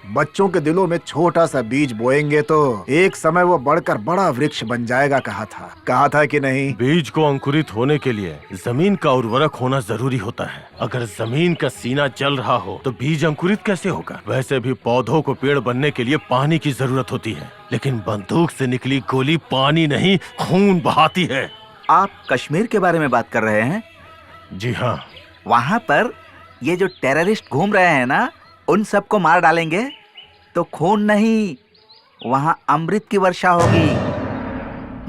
बच्चों के दिलों में छोटा सा बीज बोएंगे तो एक समय वो बढ़कर बड़ा वृक्ष बन जाएगा। कहा था कि नहीं? बीज को अंकुरित होने के लिए जमीन का उर्वरक होना जरूरी होता है। अगर जमीन का सीना जल रहा हो तो बीज अंकुरित कैसे होगा? वैसे भी पौधों को पेड़ बनने के लिए पानी की जरूरत होती है, लेकिन बंदूक से निकली गोली पानी नहीं खून बहाती है। आप कश्मीर के बारे में बात कर रहे हैं? जी हाँ। वहाँ पर ये जो टेररिस्ट घूम रहे हैं ना, उन सबको मार डालेंगे तो खून नहीं, वहाँ अमृत की वर्षा होगी।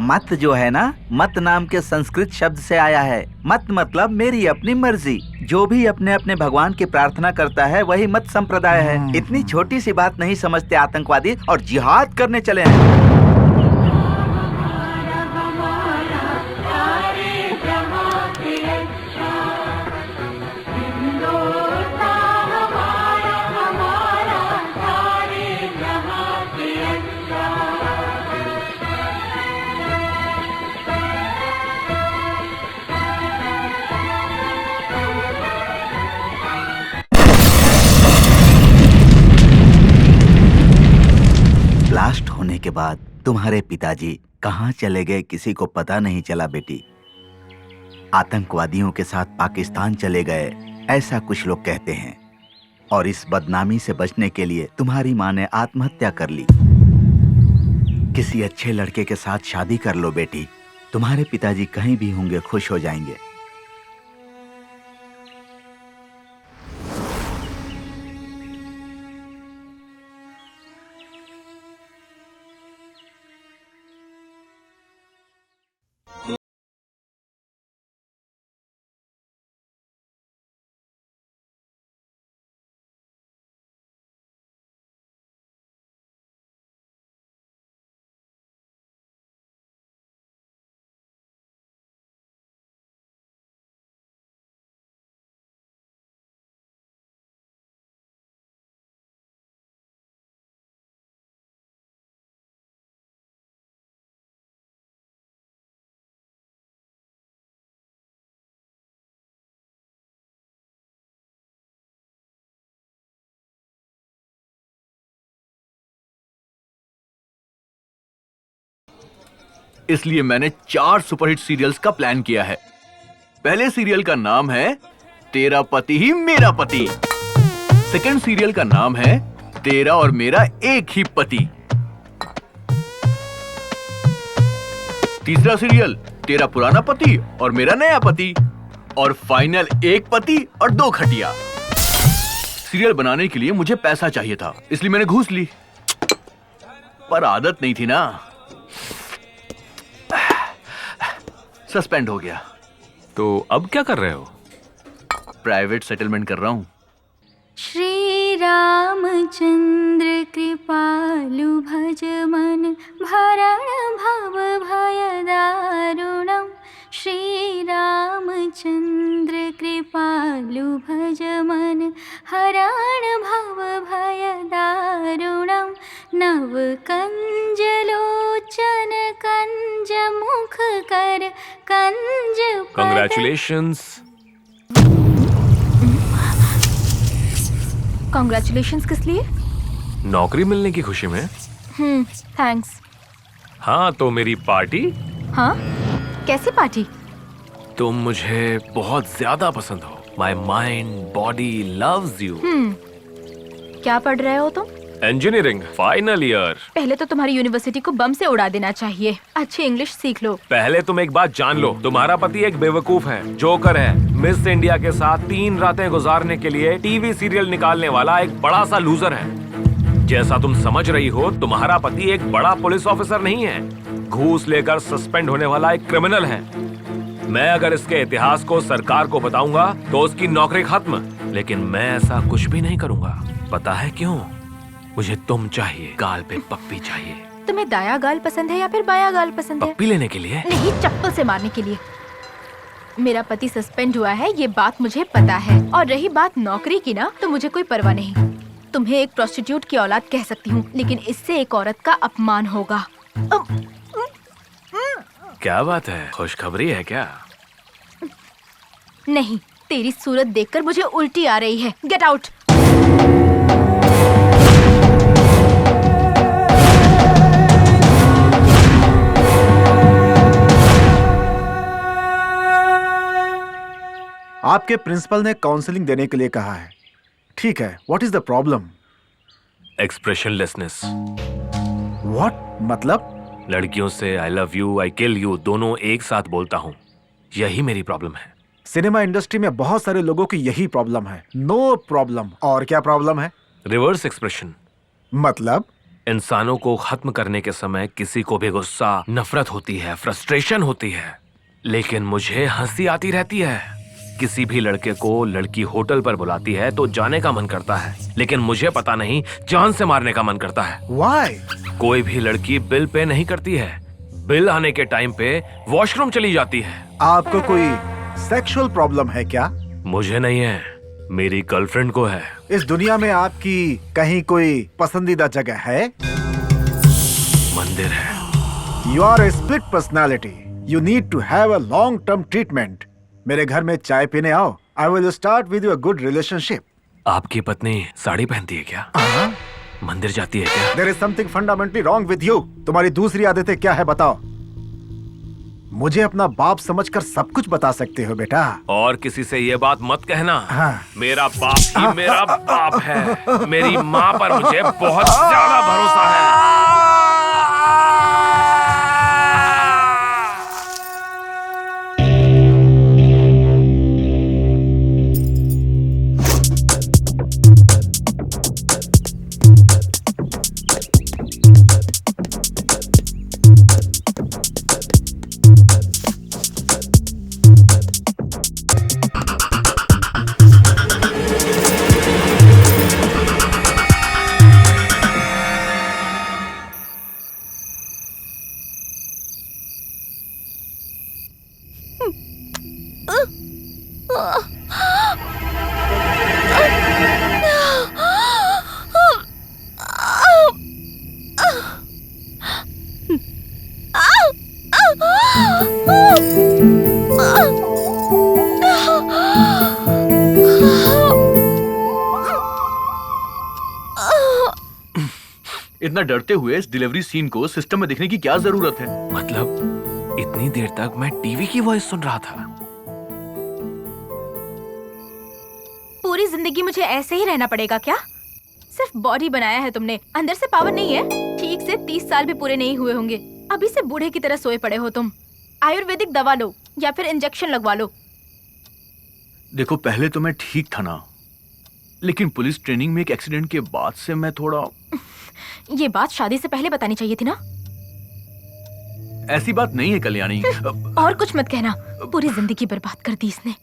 मत जो है ना, मत नाम के संस्कृत शब्द से आया है। मत मतलब मेरी अपनी मर्जी। जो भी अपने अपने भगवान की प्रार्थना करता है वही मत संप्रदाय है। इतनी छोटी सी बात नहीं समझते आतंकवादी और जिहाद करने चले हैं। ब्लास्ट होने के बाद तुम्हारे पिताजी कहाँ चले गए किसी को पता नहीं चला बेटी। आतंकवादियों के साथ पाकिस्तान चले गए, ऐसा कुछ लोग कहते हैं। और इस बदनामी से बचने के लिए तुम्हारी माँ ने आत्महत्या कर ली। किसी अच्छे लड़के के साथ शादी कर लो बेटी, तुम्हारे पिताजी कहीं भी होंगे खुश हो जाएंगे। इसलिए मैंने 4 सुपरहिट सीरियल्स का प्लान किया है। पहले सीरियल का नाम है तेरा पति ही मेरा पति। सेकंड सीरियल का नाम है तेरा और मेरा एक ही पति। तीसरा सीरियल तेरा पुराना पति और मेरा नया पति। और फाइनल एक पति और 2 खटिया। सीरियल बनाने के लिए मुझे पैसा चाहिए था, इसलिए मैंने घूस ली, पर आदत नहीं थी ना, सस्पेंड हो गया। तो अब क्या कर रहे हो? प्राइवेट सेटलमेंट कर रहा हूं। श्री रामचंद्र कृपालु भज मन भरण भव भय दारुणम। श्री रामचंद्र कृपालु भज मन हरण भव भय दारुणम। नव कंज लोचन कंज मुख कर कंज कंग्रेचुलेशंस। कॉन्ग्रेचुलेशंस किस लिए? नौकरी मिलने की खुशी में। थैंक्स। हाँ, तो मेरी पार्टी? हाँ, कैसी पार्टी? तुम मुझे बहुत ज्यादा पसंद हो। My mind body loves you. क्या पढ़ रहे हो तुम? Engineering final year. पहले तो तुम्हारी यूनिवर्सिटी को बम से उड़ा देना चाहिए। अच्छी इंग्लिश सीख लो। पहले तुम एक बात जान लो, तुम्हारा पति एक बेवकूफ है, जोकर है, मिस इंडिया के साथ 3 रातें गुजारने के लिए टीवी सीरियल निकालने वाला एक बड़ा सा लूजर है। जैसा तुम समझ रही हो, तुम्हारा पति एक बड़ा पुलिस ऑफिसर नहीं है, घूस लेकर सस्पेंड होने वाला एक क्रिमिनल है। मैं अगर इसके इतिहास को सरकार को बताऊंगा तो उसकी नौकरी खत्म, लेकिन मैं ऐसा कुछ भी नहीं करूंगा। पता है क्यों? मुझे तुम चाहिए, गाल पे पप्पी चाहिए। तुम्हें दाया गाल पसंद है या फिर बाया गाल पसंद है? पप्पी लेने के लिए नहीं, चप्पल से मारने के लिए। मेरा पति सस्पेंड हुआ है, ये बात मुझे पता है। और रही बात नौकरी की ना, तो मुझे कोई परवाह नहीं। तुम्हें एक प्रोस्टिट्यूट की औलाद कह सकती हूँ, लेकिन इससे एक औरत का अपमान होगा। क्या बात है, खुशखबरी है क्या? नहीं, तेरी सूरत देखकर मुझे उल्टी आ रही है। Get out. आपके प्रिंसिपल ने काउंसलिंग देने के लिए कहा है। ठीक है, what is the problem? Expressionlessness. What मतलब? लड़कियों से I love you, I kill you दोनों एक साथ बोलता हूँ, यही मेरी प्रॉब्लम है। सिनेमा इंडस्ट्री में बहुत सारे लोगों की यही प्रॉब्लम है। No problem. और क्या प्रॉब्लम है? Reverse expression. मतलब? इंसानों को खत्म करने के समय किसी को भी गुस्सा, नफरत होती है, फ्रस्ट्रेशन होती है, लेकिन मुझे हंसी आती रहती है। किसी भी लड़के को लड़की होटल पर बुलाती है तो जाने का मन करता है, लेकिन मुझे पता नहीं, जान से मारने का मन करता है। Why? कोई भी लड़की बिल पे नहीं करती है, बिल आने के टाइम पे वॉशरूम चली जाती है। आपको कोई सेक्सुअल प्रॉब्लम है क्या? मुझे नहीं है, मेरी गर्लफ्रेंड को है। इस दुनिया में आपकी कहीं कोई पसंदीदा जगह है? मंदिर है। You are a split personality. You need to have a long-term treatment. मेरे घर में चाय पीने आओ। I will start with you a good relationship. आपकी पत्नी साड़ी पहनती है क्या? मंदिर जाती है क्या? There is something fundamentally wrong with you. तुम्हारी दूसरी आदतें क्या है बताओ? मुझे अपना बाप समझकर सब कुछ बता सकते हो बेटा। और किसी से ये बात मत कहना। हाँ। मेरा बाप ही मेरा बाप है। मेरी माँ पर मुझे बहुत ज्यादा भरोसा है। इतना डरते हुए इस डिलीवरी सीन को सिस्टम में देखने की क्या जरूरत है? मतलब इतनी देर तक मैं टीवी की वॉइस सुन रहा था। पूरी जिंदगी मुझे ऐसे ही रहना पड़ेगा क्या? सिर्फ बॉडी बनाया है तुमने, अंदर से पावर नहीं है। ठीक से 30 साल भी पूरे नहीं हुए होंगे, अभी से बूढ़े की तरह सोए पड़े हो तुम। आयुर्वेदिक दवा लो या फिर इंजेक्शन लगवा लो। देखो, पहले तो मैं ठीक था ना, लेकिन पुलिस ट्रेनिंग में एक एक्सीडेंट के बाद से मैं थोड़ा... ये बात शादी से पहले बतानी चाहिए थी ना। ऐसी बात नहीं है कल्याणी। और कुछ मत कहना, पूरी जिंदगी बर्बाद कर दी इसने।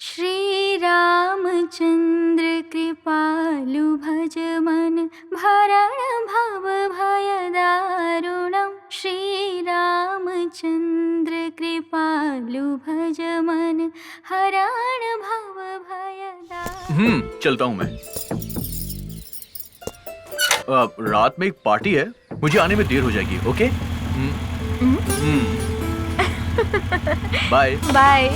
श्री रामचंद्र कृपालु भज मन भरण भव भय दारुणम। श्री रामचंद्र कृपालु भज मन हरण भव भय दारुणम। चलता हूं मैं। रात में एक पार्टी है, मुझे आने में देर हो जाएगी। Okay, bye bye.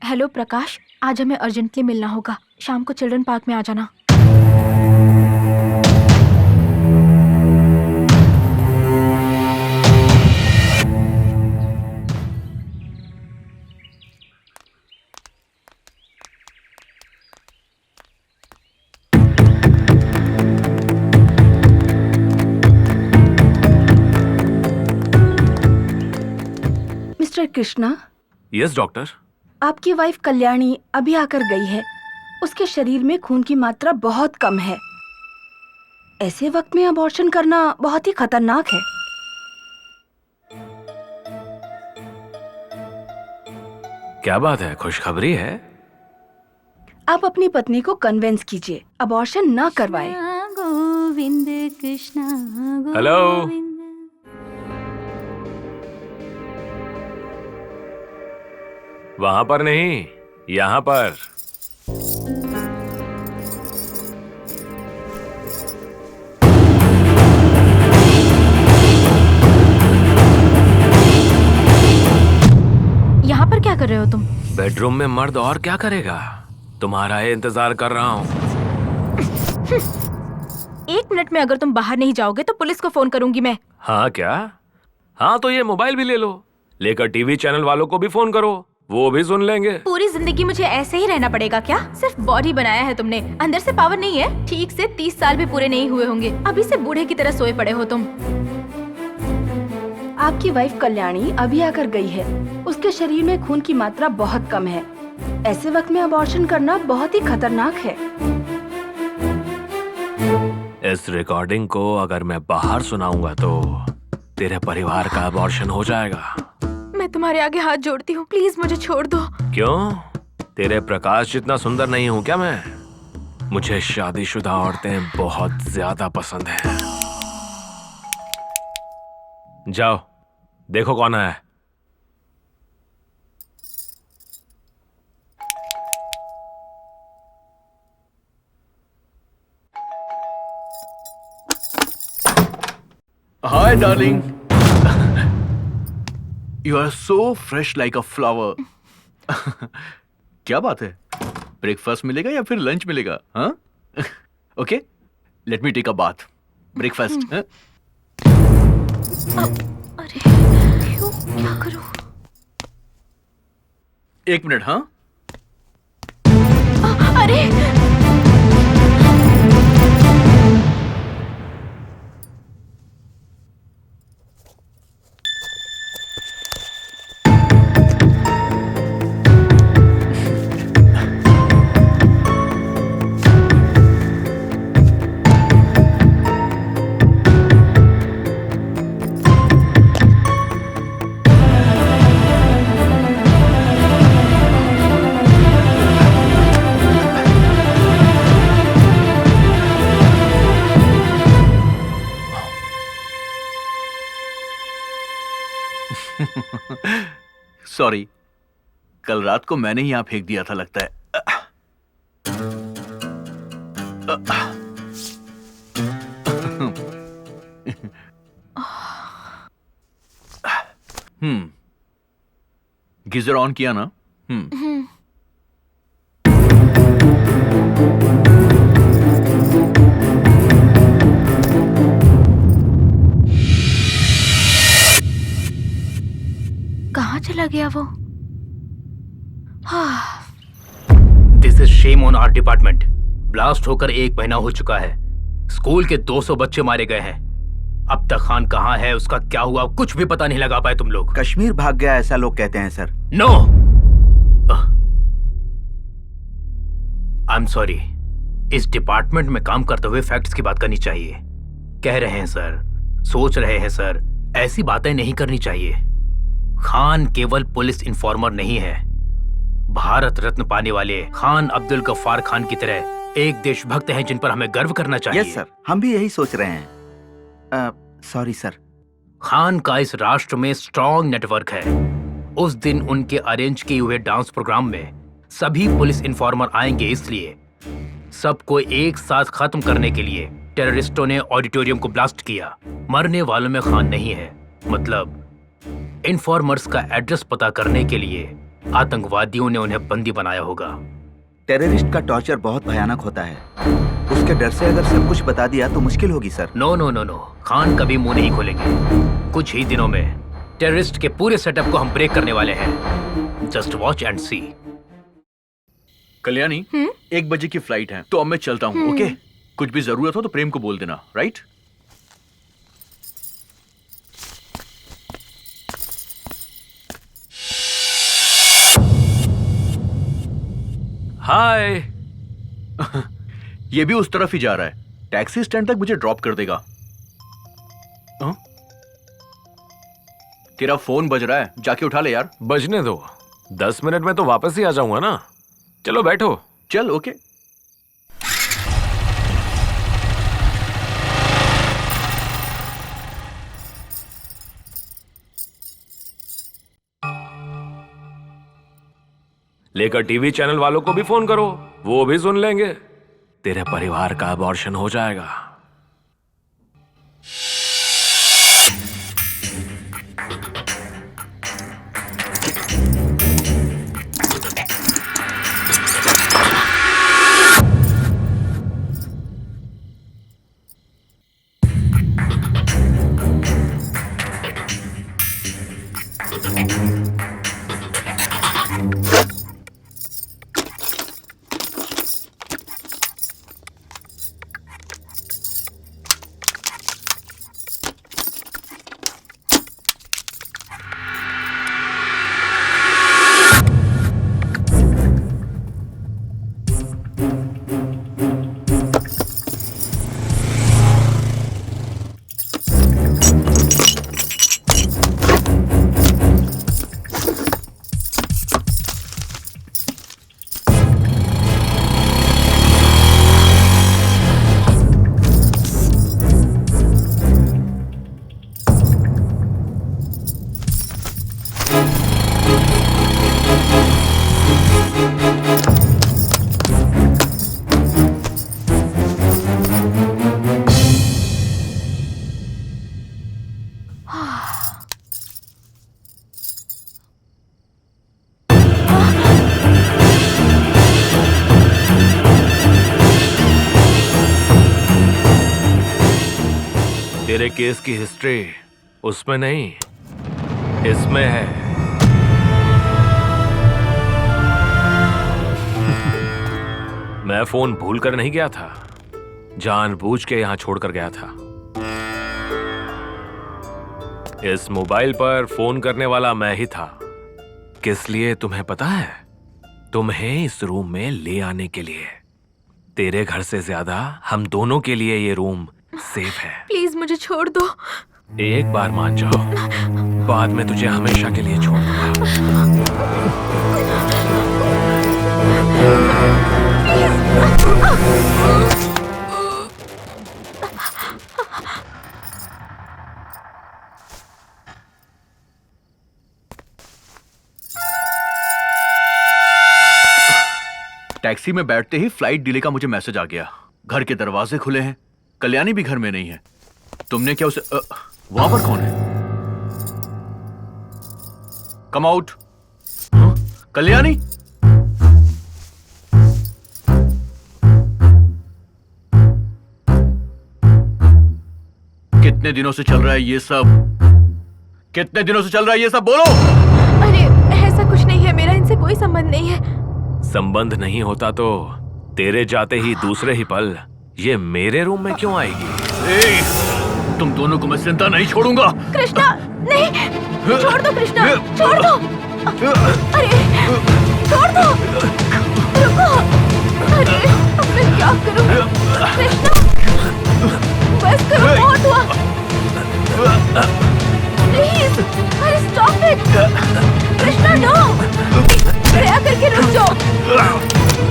Hello Prakash, आज हमें अर्जेंटली मिलना होगा। शाम को चिल्ड्रन पार्क में आ जाना। Mister Krishna, yes doctor. आपकी वाइफ कल्याणी अभी आकर गई है। उसके शरीर में खून की मात्रा बहुत कम है। ऐसे वक्त में अबॉर्शन करना बहुत ही खतरनाक है। क्या बात है, खुशखबरी है? आप अपनी पत्नी को कन्विंस कीजिए, अबॉर्शन न करवाए। गोविंद कृष्णा हेलो, वहां पर नहीं, यहाँ पर। यहाँ पर क्या कर रहे हो तुम? बेडरूम में मर्द और क्या करेगा? तुम्हारा इंतजार कर रहा हूँ। 1 मिनट में अगर तुम बाहर नहीं जाओगे तो पुलिस को फोन करूंगी मैं। हाँ क्या? हाँ तो ये मोबाइल भी ले लो, लेकर टीवी चैनल वालों को भी फोन करो, वो भी सुन लेंगे। पूरी जिंदगी मुझे ऐसे ही रहना पड़ेगा क्या? सिर्फ बॉडी बनाया है तुमने, अंदर से पावर नहीं है। ठीक से 30 साल भी पूरे नहीं हुए होंगे, अभी से बूढ़े की तरह सोए पड़े हो तुम। आपकी वाइफ कल्याणी अभी आकर गई है। उसके शरीर में खून की मात्रा बहुत कम है। ऐसे वक्त में अबॉर्शन करना बहुत ही खतरनाक है। इस रिकॉर्डिंग को अगर मैं बाहर सुनाऊंगा तो तेरे परिवार का अबॉर्शन हो जाएगा। मैं तुम्हारे आगे हाथ जोड़ती हूँ, प्लीज मुझे छोड़ दो। क्यों? तेरे प्रकाश जितना सुंदर नहीं हूँ क्या मैं? मुझे शादीशुदा औरतें बहुत ज्यादा पसंद हैं। जाओ देखो कौन है। Hi darling, you are so fresh like a flower. क्या बात है, ब्रेकफास्ट मिलेगा या फिर लंच मिलेगा? हाँ okay, let me take a bath. Breakfast. अरे क्यों, क्या करूं? 1 मिनट। हाँ अरे सॉरी, कल रात को मैंने ही यहाँ फेंक दिया था लगता है। गीजर ऑन किया ना? चला गया वो? हाँ। This is shame on our department. Blast होकर 1 महीना हो चुका है। स्कूल के 200 बच्चे मारे गए हैं। अब तक खान कहाँ है, उसका क्या हुआ, कुछ भी पता नहीं लगा पाए तुम लोग। कश्मीर भाग गया ऐसा लोग कहते हैं sir. No, I am sorry. इस डिपार्टमेंट में काम करते हुए फैक्ट्स की बात करनी चाहिए। कह रहे हैं सर, सोच रहे हैं सर, ऐसी बातें नहीं करनी चाहिए। खान केवल पुलिस इन्फॉर्मर नहीं है, भारत रत्न पाने वाले खान अब्दुल गफ्फार खान की तरह एक देशभक्त हैं जिन पर हमें गर्व करना चाहिए। यस सर, हम भी यही सोच रहे हैं। Sorry sir. खान का इस राष्ट्र में स्ट्रॉन्ग नेटवर्क है। उस दिन उनके अरेंज किए हुए डांस प्रोग्राम में सभी पुलिस इन्फॉर्मर आएंगे, इसलिए सबको एक साथ खत्म करने के लिए टेररिस्टों ने ऑडिटोरियम को ब्लास्ट किया। मरने वालों में खान नहीं है, मतलब इन्फॉर्मर्स का एड्रेस पता करने के लिए आतंकवादियों ने उन्हें बंदी बनाया होगा। टेररिस्ट का टॉर्चर बहुत भयानक होता है। उसके डर से अगर सब कुछ बता दिया तो मुश्किल होगी sir. No no no no, Khan कभी मुंह नहीं खोलेंगे। कुछ ही दिनों में टेररिस्ट के पूरे सेटअप को हम ब्रेक करने वाले हैं। जस्ट वॉच एंड सी। कल्याणी, 1 बजे की फ्लाइट है, तो अब मैं चलता हूँ। ओके, कुछ भी जरूरत हो तो प्रेम को बोल देना, राइट? हाय। ये भी उस तरफ ही जा रहा है। टैक्सी स्टैंड तक मुझे ड्रॉप कर देगा। हाँ? तेरा फोन बज रहा है, जाके उठा ले यार। बजने दो, 10 मिनट में तो वापस ही आ जाऊंगा ना। चलो बैठो। चल ओके। लेकर टीवी चैनल वालों को भी फोन करो, वो भी सुन लेंगे। तेरे परिवार का अबॉर्शन हो जाएगा। तेरे केस की हिस्ट्री उसमें नहीं, इसमें है। मैं फोन भूल कर नहीं गया था, जानबूझ के यहां छोड़कर गया था। इस मोबाइल पर फोन करने वाला मैं ही था। किस लिए तुम्हें पता है? तुम्हें इस रूम में ले आने के लिए। तेरे घर से ज्यादा हम दोनों के लिए ये रूम सेफ है। प्लीज मुझे छोड़ दो। एक बार मान जाओ, बाद में तुझे हमेशा के लिए छोड़ दूंगा। टैक्सी में बैठते ही फ्लाइट डिले का मुझे मैसेज आ गया। घर के दरवाजे खुले हैं, कल्याणी भी घर में नहीं है। तुमने क्या उसे वहां पर कौन है? Come out. कल्याणी, कितने दिनों से चल रहा है ये सब? कितने दिनों से चल रहा है ये सब? बोलो। अरे ऐसा कुछ नहीं है, मेरा इनसे कोई संबंध नहीं है। संबंध नहीं होता तो तेरे जाते ही दूसरे ही पल ये मेरे रूम में क्यों आएगी? तुम दोनों को मैं जिंदा नहीं छोड़ूंगा। कृष्णा नहीं, छोड़ दो कृष्णा, छोड़ दो। अरे छोड़ दो, रुको। अरे अब मैं क्या करूं? कृष्णा बस करो, बहुत हुआ। प्लीज, अरे स्टॉप इट। कृष्णा नो, दया करके रुक जाओ,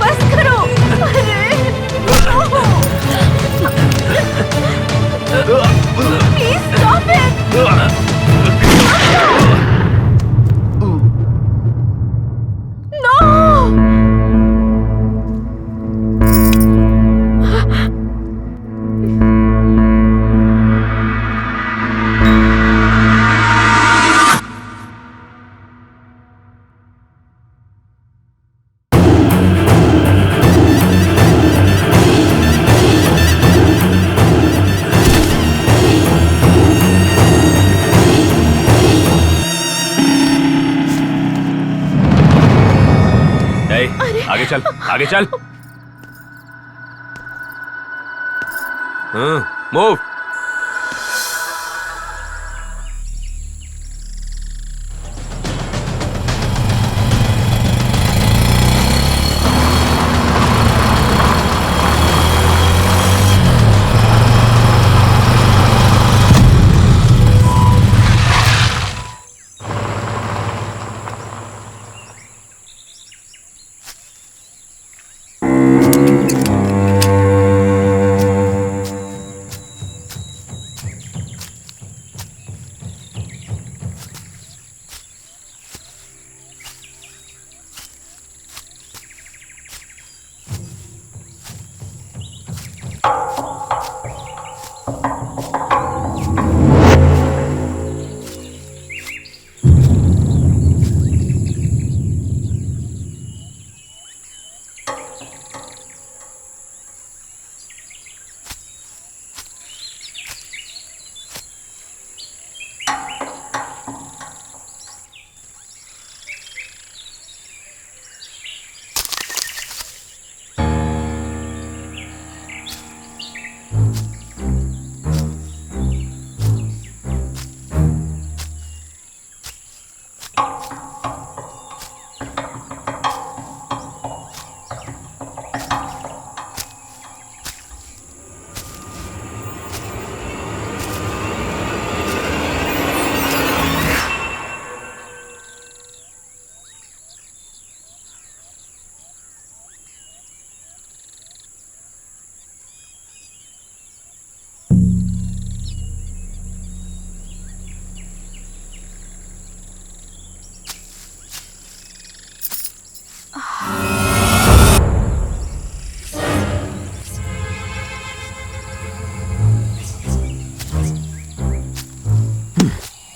बस करो। अरे प्लीज स्टॉप इट। नो। आगे चल, आगे चल। मूव।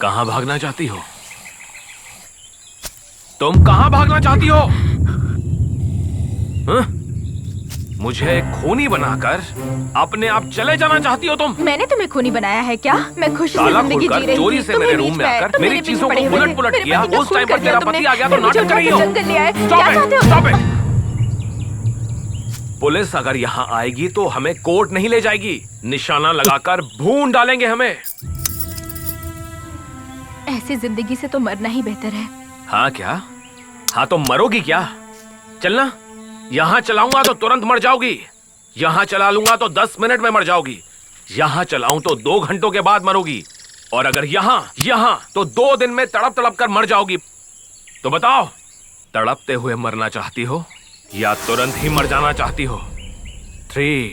कहां भागना चाहती हो? तुम कहां भागना चाहती हो? हाँ? मुझे खूनी बनाकर अपने आप चले जाना चाहती हो तुम? मैंने तुम्हें खूनी बनाया है क्या? मैं खुशी से ताला जिंदगी जी खोलकर रही चोरी थी, से तुम्हें मेरे बीच रूम में में आकर तुम मेरी मेरे चीजों पीछे को पड़े हुए उलट पुलट थे। किया। मेरे पति का उस खून टाइम पर कर दिया तेरा तुमने। पति आ गया तो फिर मुझे नाटक कर रही उठा हो। के जंगल ले आए। Stop क्या it, चाहते हो? stop it। पुलिस अगर यहाँ आएगी तो हमें कोर्ट नहीं ले जाएगी, निशाना लगाकर भून डालेंगे हमें। ऐसी जिंदगी से तो मरना ही बेहतर है। हाँ क्या? हाँ तो मरोगी क्या? चलना, यहाँ चलाऊंगा तो तुरंत मर जाओगी, यहाँ चला लूंगा तो 10 मिनट में मर जाओगी, यहाँ चलाऊं तो 2 घंटों के बाद मरोगी, और अगर यहाँ तो 2 दिन में तड़प तड़प कर मर जाओगी। तो बताओ, तड़पते हुए मरना चाहती हो या तुरंत ही मर जाना चाहती हो? 3,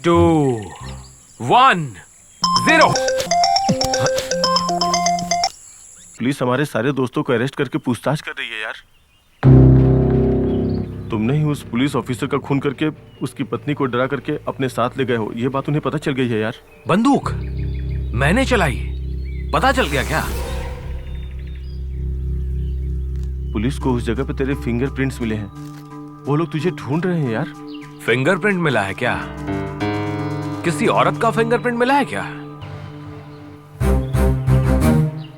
2, 1, 0। पुलिस हमारे सारे दोस्तों को अरेस्ट करके पूछताछ कर रही है यार। तुमने ही उस पुलिस ऑफिसर का खून करके उसकी पत्नी को डरा करके अपने साथ ले गए हो, ये बात उन्हें पता चल गई है यार। बंदूक मैंने चलाई, पता चल गया क्या? पुलिस को उस जगह पे तेरे फिंगरप्रिंट्स मिले हैं, वो लोग तुझे ढूंढ रहे हैं यार। फिंगरप्रिंट मिला है क्या? किसी औरत का फिंगरप्रिंट मिला है क्या?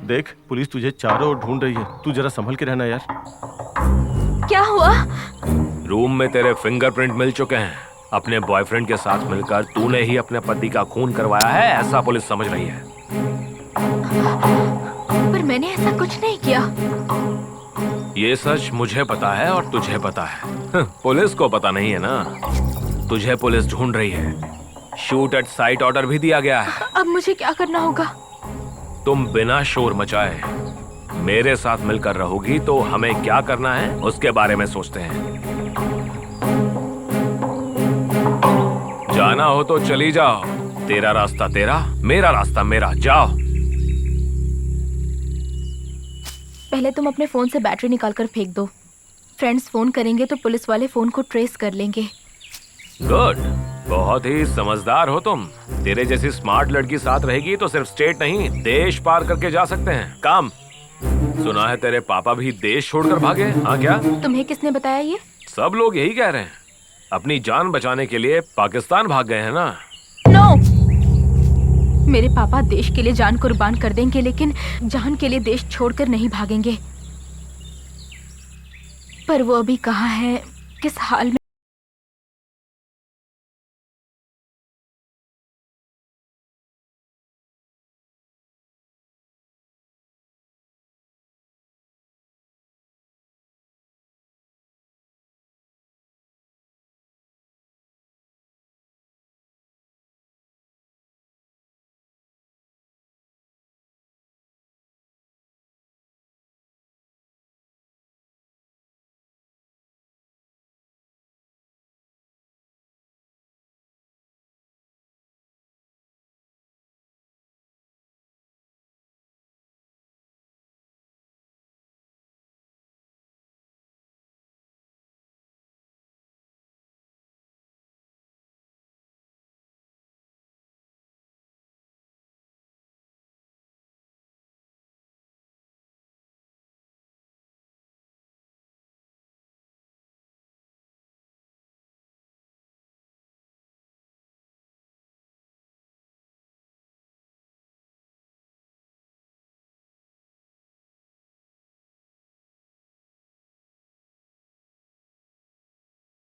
देख पुलिस तुझे चारों ओर ढूंढ रही है, तू जरा संभल के रहना यार। क्या हुआ? रूम में तेरे फिंगरप्रिंट मिल चुके हैं। अपने बॉयफ्रेंड के साथ मिलकर तूने ही अपने पति का खून करवाया है, ऐसा पुलिस समझ रही है। पर मैंने ऐसा कुछ नहीं किया। ये सच मुझे पता है और तुझे पता है, पुलिस को पता नहीं है ना। तुझे पुलिस ढूंढ रही है। शूट एट साइट ऑर्डर भी दिया गया है। अब मुझे क्या करना होगा? तुम बिना शोर मचाए मेरे साथ मिलकर रहोगी तो हमें क्या करना है उसके बारे में सोचते हैं। जाना हो तो चली जाओ, तेरा रास्ता तेरा, मेरा रास्ता मेरा, जाओ। पहले तुम अपने फोन से बैटरी निकालकर फेंक दो। फ्रेंड्स फोन करेंगे तो पुलिस वाले फोन को ट्रेस कर लेंगे। गुड, बहुत ही समझदार हो तुम। तेरे जैसी स्मार्ट लड़की साथ रहेगी तो सिर्फ स्टेट नहीं देश पार करके जा सकते हैं। काम सुना है तेरे पापा भी देश छोड़कर भागे, हाँ क्या? तुम्हें किसने बताया ये? सब लोग यही कह रहे हैं। अपनी जान बचाने के लिए पाकिस्तान भाग गए हैं ना। नो, मेरे पापा देश के लिए जान कुर्बान कर देंगे, लेकिन जान के लिए देश छोड़कर नहीं भागेंगे। पर वो अभी कहाँ है, किस हाल में?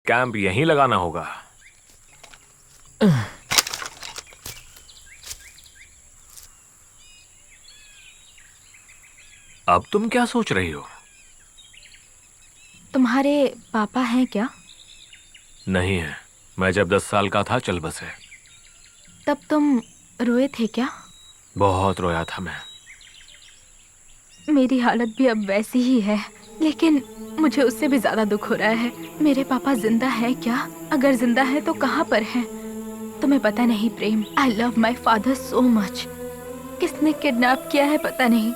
कैंप यहीं लगाना होगा। अब तुम क्या सोच रही हो? तुम्हारे पापा हैं क्या? नहीं है, मैं जब 10 साल का था चल बसे। तब तुम रोए थे क्या? बहुत रोया था मैं। मेरी हालत भी अब वैसी ही है, लेकिन मुझे उससे भी ज्यादा दुख हो रहा है। मेरे पापा जिंदा है क्या? अगर जिंदा है तो कहाँ पर हैं? तुम्हें पता नहीं Prem, I love my father so much. किसने किडनैप किया है पता नहीं,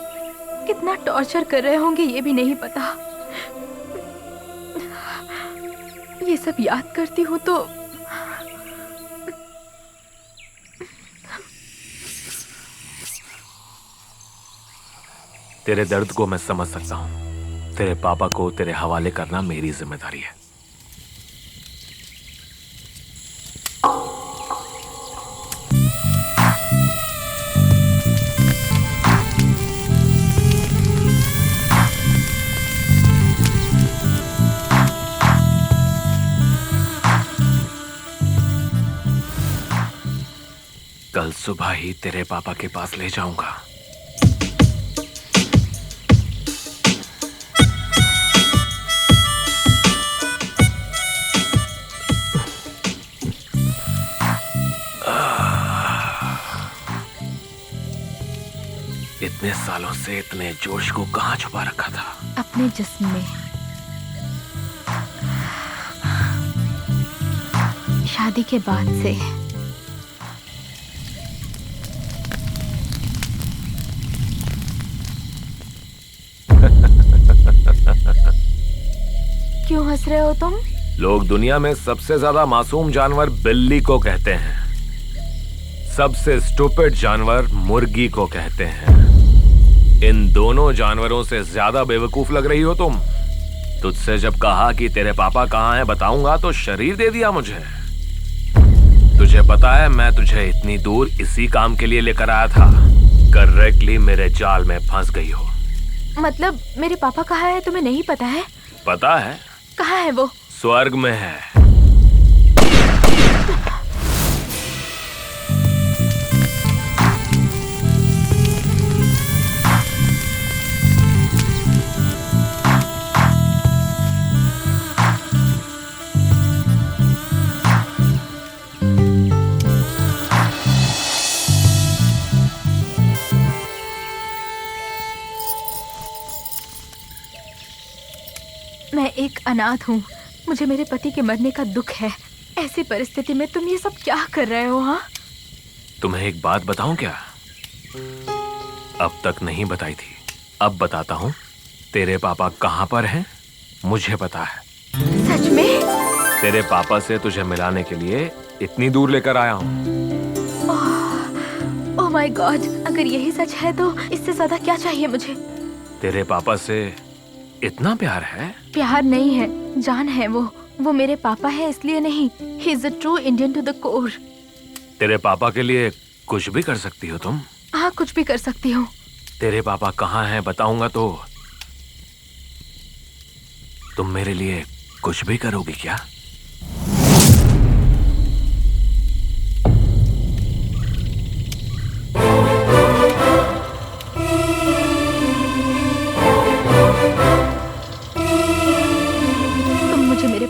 कितना टॉर्चर कर रहे होंगे ये भी नहीं पता। ये सब याद करती हूँ तो तेरे दर्द को मैं समझ सकता हूँ। तेरे पापा को तेरे हवाले करना मेरी जिम्मेदारी है। कल सुबह ही तेरे पापा के पास ले जाऊंगा। इतने सालों से इतने जोश को कहाँ छुपा रखा था? अपने जिस्म में। शादी के बाद से। क्यों हंस रहे हो तुम? लोग दुनिया में सबसे ज्यादा मासूम जानवर बिल्ली को कहते हैं, सबसे स्टूपिड जानवर मुर्गी को कहते हैं। इन दोनों जानवरों से ज्यादा बेवकूफ लग रही हो तुम। तुझसे जब कहा कि तेरे पापा कहाँ हैं बताऊंगा तो शरीर दे दिया मुझे। तुझे पता है मैं तुझे इतनी दूर इसी काम के लिए लेकर आया था। करेक्टली मेरे जाल में फंस गई हो। मतलब मेरे पापा कहाँ है तुम्हें नहीं पता है? पता है। कहाँ है वो? स्वर्ग में है। मैं एक अनाथ हूँ। मुझे मेरे पति के मरने का दुख है। ऐसी परिस्थिति में तुम ये सब क्या कर रहे हो? हाँ, तुम्हें एक बात बताऊं क्या? अब तक नहीं बताई थी, अब बताता हूँ। तेरे पापा कहाँ पर हैं मुझे पता है। सच में? तेरे पापा से तुझे मिलाने के लिए इतनी दूर लेकर आया हूँ। ओह माय गॉड, अगर यही सच है तो इससे ज्यादा क्या चाहिए मुझे? तेरे पापा से इतना प्यार है? प्यार नहीं है, जान है वो मेरे पापा है इसलिए नहीं। He is a true Indian to the core. तेरे पापा के लिए कुछ भी कर सकती हो तुम? हाँ, कुछ भी कर सकती हूँ। तेरे पापा कहाँ हैं बताऊंगा तो तुम मेरे लिए कुछ भी करोगी क्या?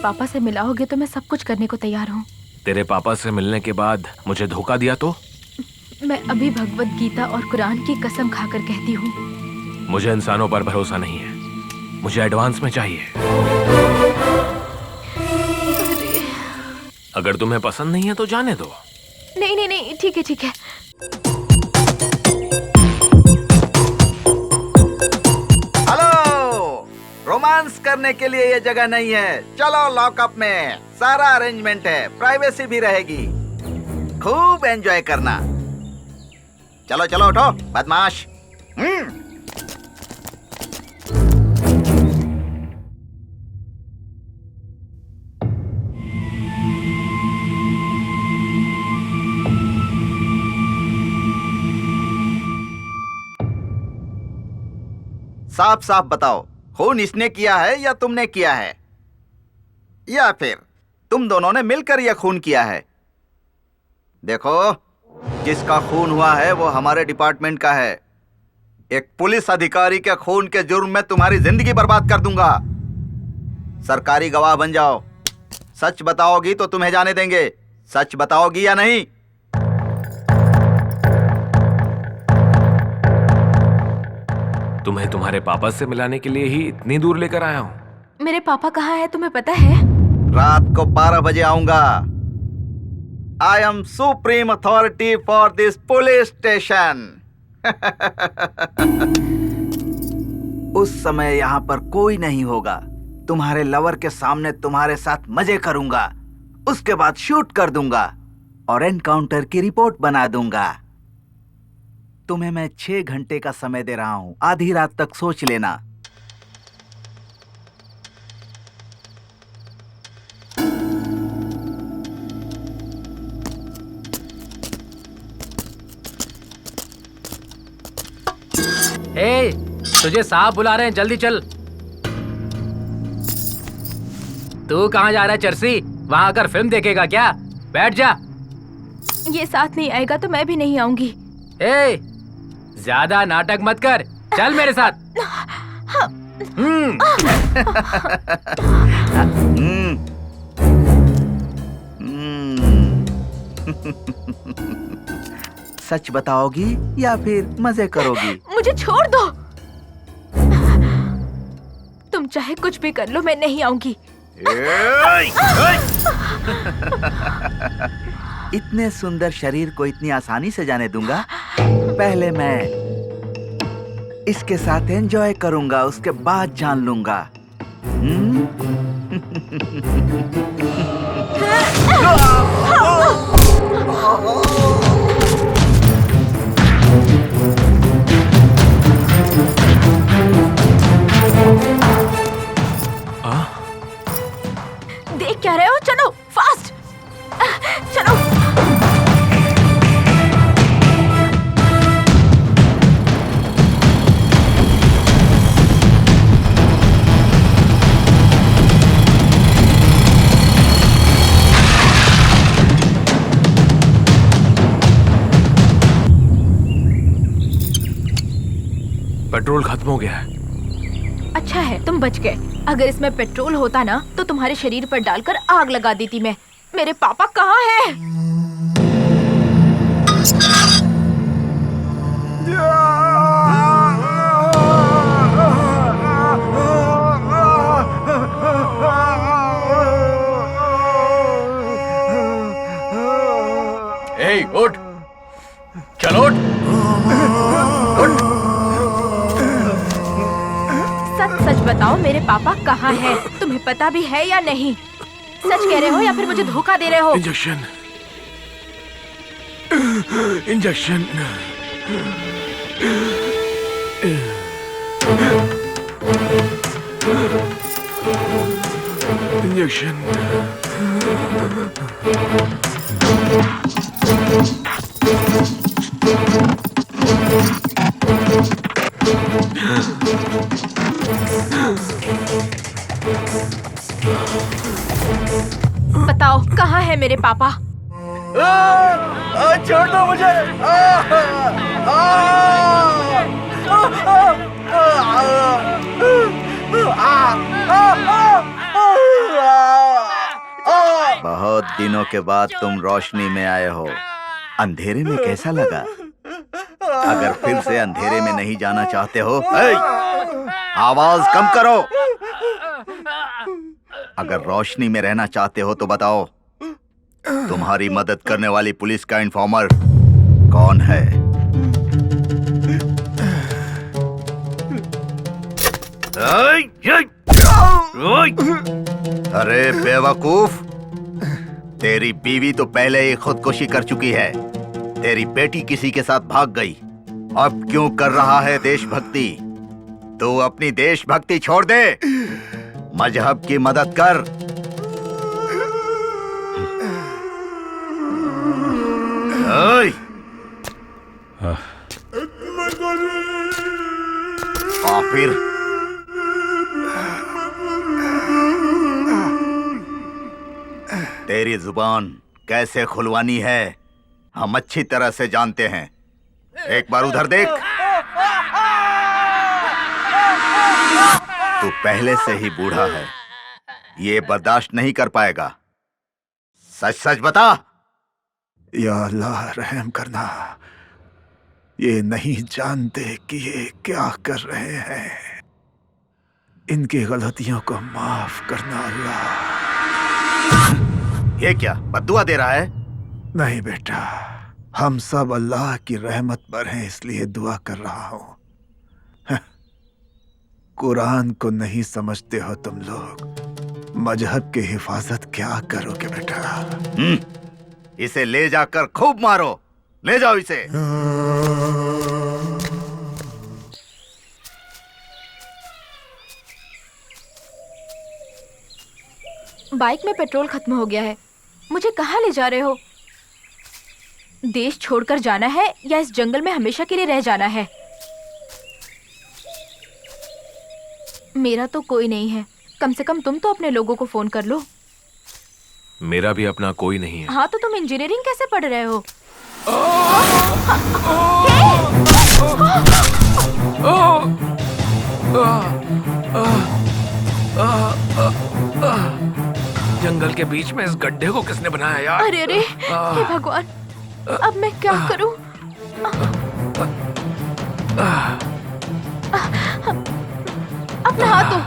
पापा से मिलाओगे तो मैं सब कुछ करने को तैयार हूँ। तेरे पापा से मिलने के बाद मुझे धोखा दिया तो? मैं अभी भगवत गीता और कुरान की कसम खाकर कहती हूँ, मुझे इंसानों पर भरोसा नहीं है। मुझे एडवांस में चाहिए। अगर तुम्हें पसंद नहीं है तो जाने दो। नहीं नहीं नहीं, ठीक है ठीक है। रोमांस करने के लिए ये जगह नहीं है। चलो लॉकअप में, सारा अरेंजमेंट है, प्राइवेसी भी रहेगी। खूब एंजॉय करना। चलो चलो उठो बदमाश। साफ साफ बताओ, खून इसने किया है या तुमने किया है, या फिर तुम दोनों ने मिलकर यह खून किया है? देखो, जिसका खून हुआ है वो हमारे डिपार्टमेंट का है। एक पुलिस अधिकारी के खून के जुर्म में तुम्हारी जिंदगी बर्बाद कर दूंगा। सरकारी गवाह बन जाओ। सच बताओगी तो तुम्हें जाने देंगे। सच बताओगी या नहीं? तुम्हें तुम्हारे पापा से मिलाने के लिए ही इतनी दूर लेकर आया हूँ। मेरे पापा कहाँ हैं तुम्हें पता है? रात को 12 बजे आऊंगा। I am supreme authority for this police station. उस समय यहाँ पर कोई नहीं होगा। तुम्हारे लवर के सामने तुम्हारे साथ मजे करूंगा, उसके बाद शूट कर दूंगा और एनकाउंटर की रिपोर्ट बना दूंगा। तुम्हें मैं 6 घंटे का समय दे रहा हूं, आधी रात तक सोच लेना। ए, तुझे साहब बुला रहे हैं, जल्दी चल। तू कहाँ जा रहा है चर्सी? वहां आकर फिल्म देखेगा क्या? बैठ जा। ये साथ नहीं आएगा तो मैं भी नहीं आऊंगी। ए, ज्यादा नाटक मत कर, चल मेरे साथ। सच बताओगी या फिर मजे करोगी? मुझे छोड़ दो। तुम चाहे कुछ भी कर लो, मैं नहीं आऊंगी। इतने सुंदर शरीर को इतनी आसानी से जाने दूंगा? पहले मैं इसके साथ एंजॉय करूंगा, उसके बाद जान लूंगा। देख क्या रहे हो? चलो फास्ट, चलो। पेट्रोल खत्म हो गया है। अच्छा है तुम बच गए, अगर इसमें पेट्रोल होता ना तो तुम्हारे शरीर पर डालकर आग लगा देती मैं। मेरे पापा कहाँ हैं? ए, उठ, चलो उठ, उठ। सच सच बताओ मेरे पापा कहाँ हैं? तुम्हें पता भी है या नहीं? सच कह रहे हो या फिर मुझे धोखा दे रहे हो? Injection, injection, injection. बताओ कहाँ है मेरे पापा? छोड़ दो मुझे। बहुत दिनों के बाद तुम रोशनी में आए हो। अंधेरे में कैसा लगा? अगर फिर से अंधेरे में नहीं जाना चाहते हो, आवाज कम करो। अगर रोशनी में रहना चाहते हो तो बताओ, तुम्हारी मदद करने वाली पुलिस का इन्फॉर्मर कौन है? अरे बेवकूफ, तेरी बीवी तो पहले ही खुदकुशी कर चुकी है। तेरी बेटी किसी के साथ भाग गई। अब क्यों कर रहा है देशभक्ति? तू अपनी देशभक्ति छोड़ दे, मजहब की मदद कर। फिर तेरी जुबान कैसे खुलवानी है हम अच्छी तरह से जानते हैं। एक बार उधर देख। तू पहले से ही बूढ़ा है, ये बर्दाश्त नहीं कर पाएगा। सच सच बता। या अल्लाह रहम करना, ये नहीं जानते कि ये क्या कर रहे हैं। इनकी गलतियों को माफ करना अल्लाह। ये क्या बद्दुआ दे रहा है? नहीं बेटा, हम सब अल्लाह की रहमत पर हैं इसलिए दुआ कर रहा हूं। कुरान को नहीं समझते हो तुम लोग। मजहब की हिफाजत क्या करोगे बेटा? इसे ले जाकर खूब मारो। ले जाओ इसे। बाइक में पेट्रोल खत्म हो गया है। मुझे कहाँ ले जा रहे हो? देश छोड़कर जाना है या इस जंगल में हमेशा के लिए रह जाना है? मेरा तो कोई नहीं है। कम से कम तुम तो अपने लोगों को फोन कर लो। मेरा भी अपना कोई नहीं है। हाँ तो तुम इंजीनियरिंग कैसे पढ़ रहे हो? जंगल के बीच में इस गड्ढे को किसने बनाया यार? अरे अरे, हे भगवान, अब मैं क्या करूं? अपना हाथ दो।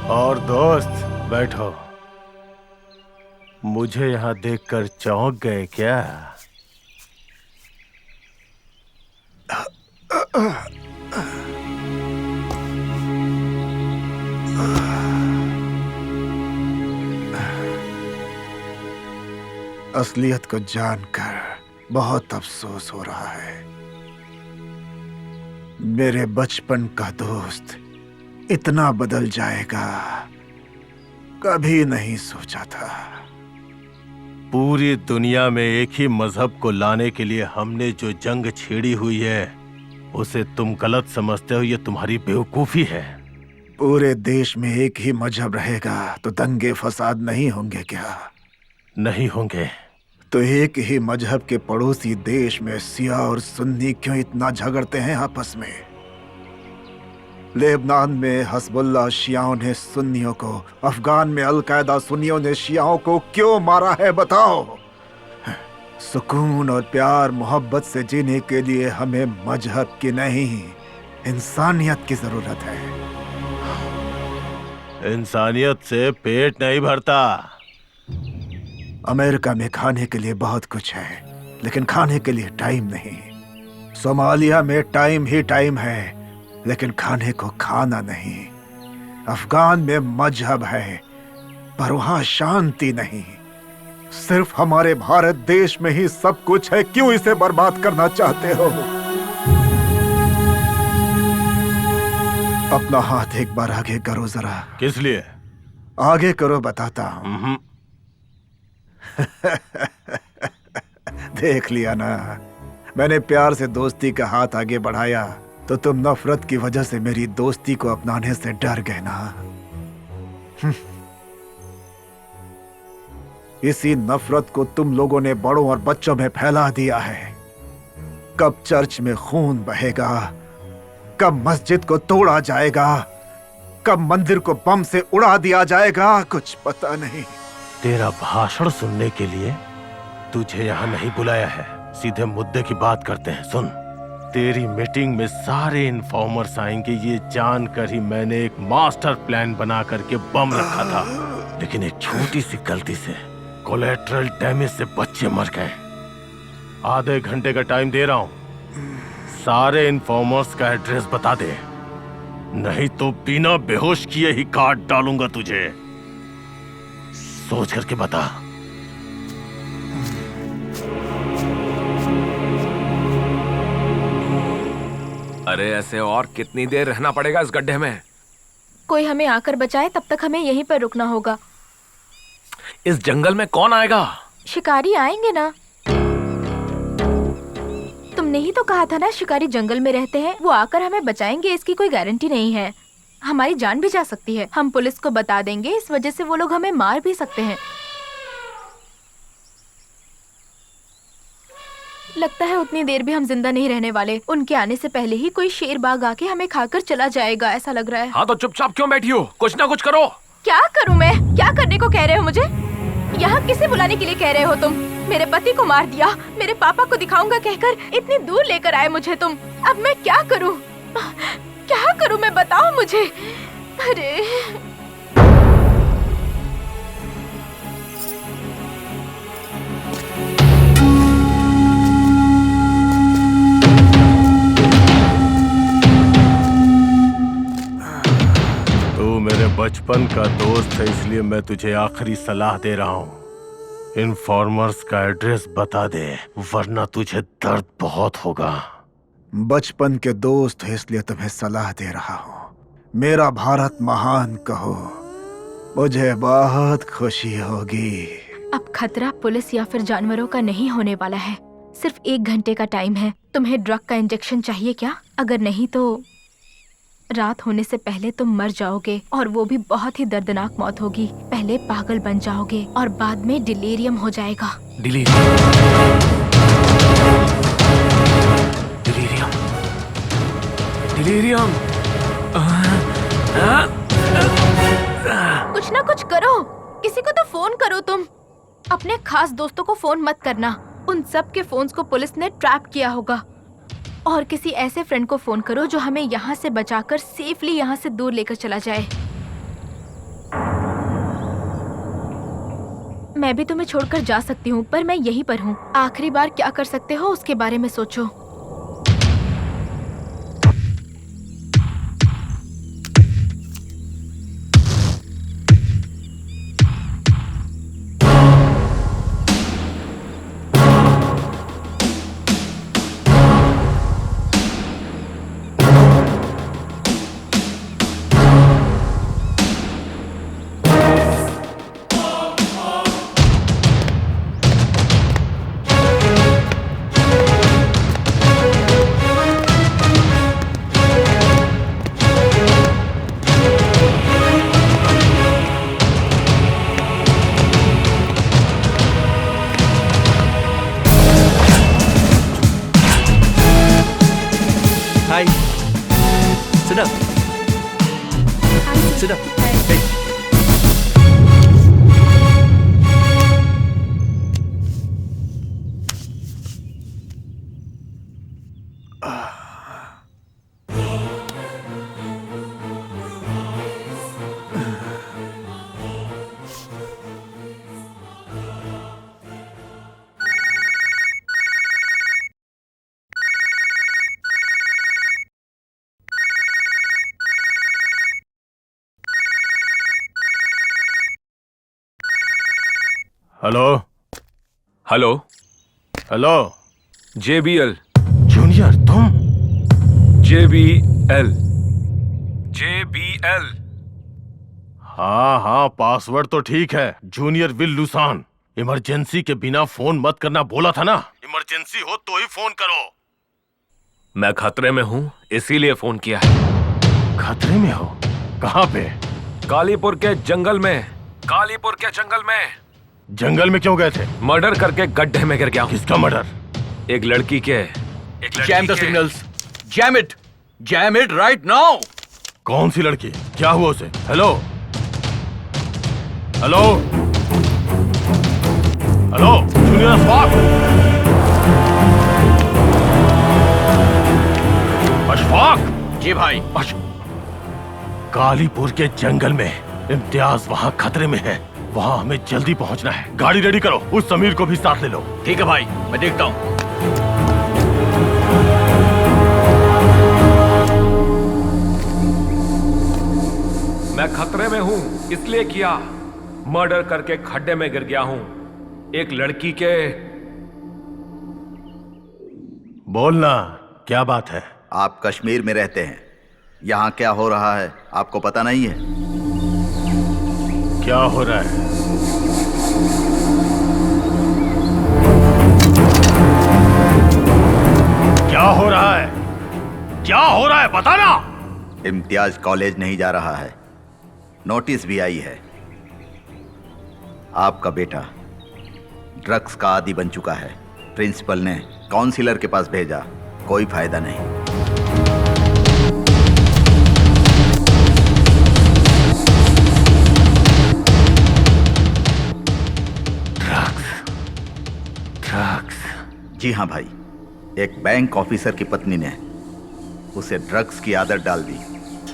और दोस्त बैठो। मुझे यहाँ देखकर चौंक गए क्या? असलियत को जानकर बहुत अफसोस हो रहा है। मेरे बचपन का दोस्त इतना बदल जाएगा कभी नहीं सोचा था। पूरी दुनिया में एक ही मजहब को लाने के लिए हमने जो जंग छेड़ी हुई है उसे तुम गलत समझते हो, ये तुम्हारी बेवकूफी है। पूरे देश में एक ही मजहब रहेगा तो दंगे फसाद नहीं होंगे क्या? नहीं होंगे। तो एक ही मजहब के पड़ोसी देश में सिया और सुन्नी क्यों इतना झगड़ते हैं आपस में? लेबनान में हस्बुल्ला शियाओं ने सुन्नियों को, अफगान में अलकायदा सुन्नियों ने शियाओं को क्यों मारा है बताओ? सुकून और प्यार मोहब्बत से जीने के लिए हमें मजहब की नहीं, इंसानियत की जरूरत है। इंसानियत से पेट नहीं भरता। अमेरिका में खाने के लिए बहुत कुछ है, लेकिन खाने के लिए टाइम नहीं। सोमालिया में टाइम ही टाइम है, लेकिन खाने को खाना नहीं। अफगान में मजहब है, पर वहां शांति नहीं। सिर्फ हमारे भारत देश में ही सब कुछ है, क्यों इसे बर्बाद करना चाहते हो? अपना हाथ एक बार आगे करो जरा। किस लिए? आगे करो, बताता हूं। देख लिया ना, मैंने प्यार से दोस्ती का हाथ आगे बढ़ाया तो तुम नफरत की वजह से मेरी दोस्ती को अपनाने से डर गए ना। इसी नफरत को तुम लोगों ने बड़ों और बच्चों में फैला दिया है। कब चर्च में खून बहेगा, कब मस्जिद को तोड़ा जाएगा, कब मंदिर को बम से उड़ा दिया जाएगा, कुछ पता नहीं। तेरा भाषण सुनने के लिए तुझे यहाँ नहीं बुलाया है, सीधे मुद्दे की बात करते हैं। सुन, तेरी मीटिंग में सारे इन्फॉर्मर्स आएंगे, ये जानकर ही मैंने एक मास्टर प्लान बना करके बम रखा था, लेकिन एक छोटी सी गलती से कोलेट्रल डैमेज से बच्चे मर गए। आधे घंटे का टाइम दे रहा हूँ, सारे इन्फॉर्मर्स का एड्रेस बता दे, नहीं तो बिना बेहोश किए ही काट डालूंगा तुझे। सोच करके बता। अरे ऐसे और कितनी देर रहना पड़ेगा इस गड्ढे में? कोई हमें आकर बचाए, तब तक हमें यहीं पर रुकना होगा। इस जंगल में कौन आएगा? शिकारी आएंगे ना। तुमने ही तो कहा था ना शिकारी जंगल में रहते हैं, वो आकर हमें बचाएंगे, इसकी कोई गारंटी नहीं है। हमारी जान भी जा सकती है। हम पुलिस को बता देंगे, इस वजह से वो लोग हमें मार भी सकते हैं। लगता है उतनी देर भी हम जिंदा नहीं रहने वाले। उनके आने से पहले ही कोई शेर बाग आके हमें खाकर चला जाएगा, ऐसा लग रहा है। हाँ तो चुपचाप क्यों बैठी हो? कुछ ना कुछ करो। क्या करूं मैं? क्या करने को कह रहे हो मुझे? यहाँ किसे बुलाने के लिए कह रहे हो तुम? मेरे पति को मार दिया, मेरे पापा को दिखाऊंगा कहकर इतनी दूर लेकर आए मुझे तुम। अब मैं क्या करूं? क्या करूं मैं, बताओ मुझे। अरे तू मेरे बचपन का दोस्त है, इसलिए मैं तुझे आखिरी सलाह दे रहा हूँ। इन्फॉर्मर्स का एड्रेस बता दे, वरना तुझे दर्द बहुत होगा। बचपन के दोस्त है इसलिए तुम्हें सलाह दे रहा हूँ। मेरा भारत महान कहो, मुझे बहुत खुशी होगी। अब खतरा पुलिस या फिर जानवरों का नहीं होने वाला है। सिर्फ 1 घंटे का टाइम है। तुम्हें ड्रग का इंजेक्शन चाहिए क्या? अगर नहीं तो रात होने से पहले तुम मर जाओगे, और वो भी बहुत ही दर्दनाक मौत होगी। पहले पागल बन जाओगे और बाद में डिलीरियम हो जाएगा। डिलीरियम। कुछ ना कुछ करो, किसी को तो फोन करो तुम। अपने खास दोस्तों को फोन मत करना, उन सब के फोन्स को पुलिस ने ट्रैप किया होगा। और किसी ऐसे फ्रेंड को फोन करो जो हमें यहाँ से बचाकर सेफली यहाँ से दूर लेकर चला जाए। मैं भी तुम्हें छोड़कर जा सकती हूँ, पर मैं यहीं पर हूँ। आखिरी बार क्या कर सकते हो उसके बारे में सोचो। Hello hello hello. JBL। Junior तुम? JBL। JBL। हाँ हाँ, पासवर्ड तो ठीक है, जूनियर विल लुसान। इमरजेंसी के बिना फोन मत करना बोला था ना। इमरजेंसी हो तो ही फोन करो। मैं खतरे में हूँ, इसीलिए फोन किया है। खतरे में हो? कहाँ पे? कालीपुर के जंगल में। कालीपुर के जंगल में। जंगल में क्यों गए थे? मर्डर करके गड्ढे में गिर गया हूँ। किसका मर्डर? एक लड़की के। Jam the signals. Jam it. Jam it right now. कौन सी लड़की? क्या हुआ उसे? Hello hello hello, junior Ashfaq. Ashfaq. जी भाई। कालीपुर के जंगल में इम्तियाज वहाँ खतरे में है। वहाँ हमें जल्दी पहुँचना है। गाड़ी रेडी करो, उस समीर को भी साथ ले लो। ठीक है भाई, मैं देखता हूँ। मैं खतरे में हूँ, इसलिए किया। मर्डर करके खड्डे में गिर गया हूँ। एक लड़की के। बोलना, क्या बात है? आप कश्मीर में रहते हैं, यहाँ क्या हो रहा है आपको पता नहीं है? क्या हो रहा है? क्या हो रहा है? क्या हो रहा है बताना। इम्तियाज कॉलेज नहीं जा रहा है, नोटिस भी आई है। आपका बेटा ड्रग्स का आदी बन चुका है। प्रिंसिपल ने काउंसिलर के पास भेजा, कोई फायदा नहीं। जी हाँ भाई, एक बैंक ऑफिसर की पत्नी ने उसे ड्रग्स की आदत डाल दी।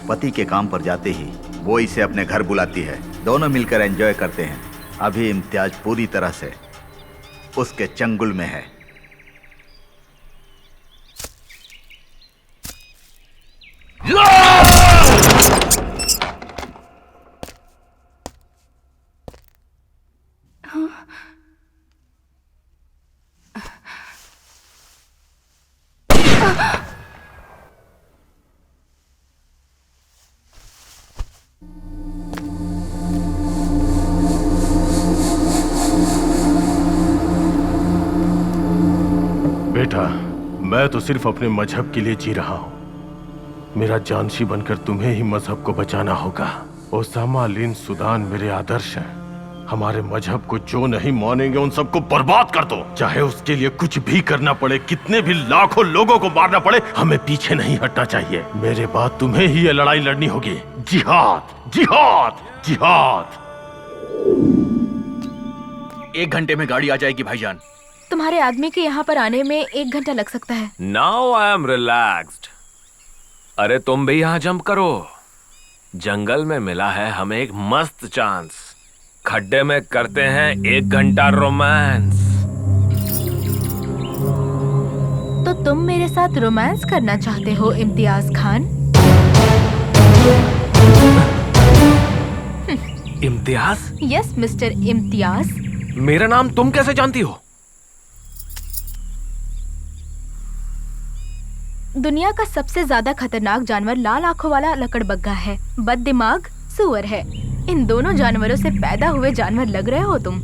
पति के काम पर जाते ही वो इसे अपने घर बुलाती है, दोनों मिलकर एंजॉय करते हैं। अभी इम्तियाज पूरी तरह से उसके चंगुल में है। बेटा, मैं तो सिर्फ अपने मजहब के लिए जी रहा हूँ। मेरा जानशी बनकर तुम्हें ही मजहब को बचाना होगा। ओसामा बिन सुदान मेरे आदर्श हैं। हमारे मजहब को जो नहीं मानेंगे उन सबको बर्बाद कर दो, चाहे उसके लिए कुछ भी करना पड़े, कितने भी लाखों लोगों को मारना पड़े, हमें पीछे नहीं हटना चाहिए। मेरे बाद तुम्हें ही ये लड़ाई लड़नी होगी। जिहाद, जिहाद, जिहाद। 1 घंटे में गाड़ी आ जाएगी भाईजान। तुम्हारे आदमी के यहाँ पर आने में 1 घंटा लग सकता है। Now I am relaxed. अरे तुम भी यहाँ जंप करो। जंगल में मिला है हमें एक मस्त चांस। खड्डे में करते हैं 1 घंटा रोमांस। तो तुम मेरे साथ रोमांस करना चाहते हो इम्तियाज खान? इम्तियाज? Yes mister Imtiaz. मेरा नाम तुम कैसे जानती हो? दुनिया का सबसे ज्यादा खतरनाक जानवर लाल आंखों वाला लकड़बग्गा है, बददिमाग सूअर है। इन दोनों जानवरों से पैदा हुए जानवर लग रहे हो तुम।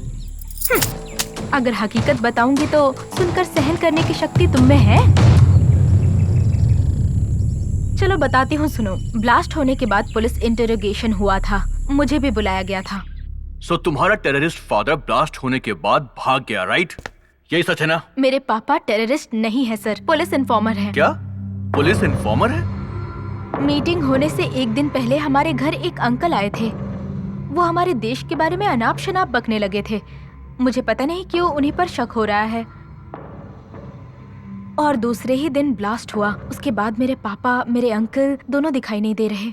अगर हकीकत बताऊंगी तो सुनकर सहन करने की शक्ति तुम में है? चलो बताती हूँ, सुनो। ब्लास्ट होने के बाद पुलिस इंटरोगेशन हुआ था, मुझे भी बुलाया गया था। सो तुम्हारा टेररिस्ट फादर ब्लास्ट होने के बाद भाग गया, राइट? यही सच है ना? मेरे पापा टेररिस्ट नहीं है सर, पुलिस इन्फॉर्मर है। क्या? पुलिस इन्फॉर्मर है? मीटिंग होने से 1 दिन पहले हमारे घर एक अंकल आए थे। वो हमारे देश के बारे में अनाप शनाप बकने लगे थे। मुझे पता नहीं क्यों उन्हीं पर शक हो रहा है। और दूसरे ही दिन ब्लास्ट हुआ। उसके बाद मेरे पापा, मेरे अंकल दोनों दिखाई नहीं दे रहे।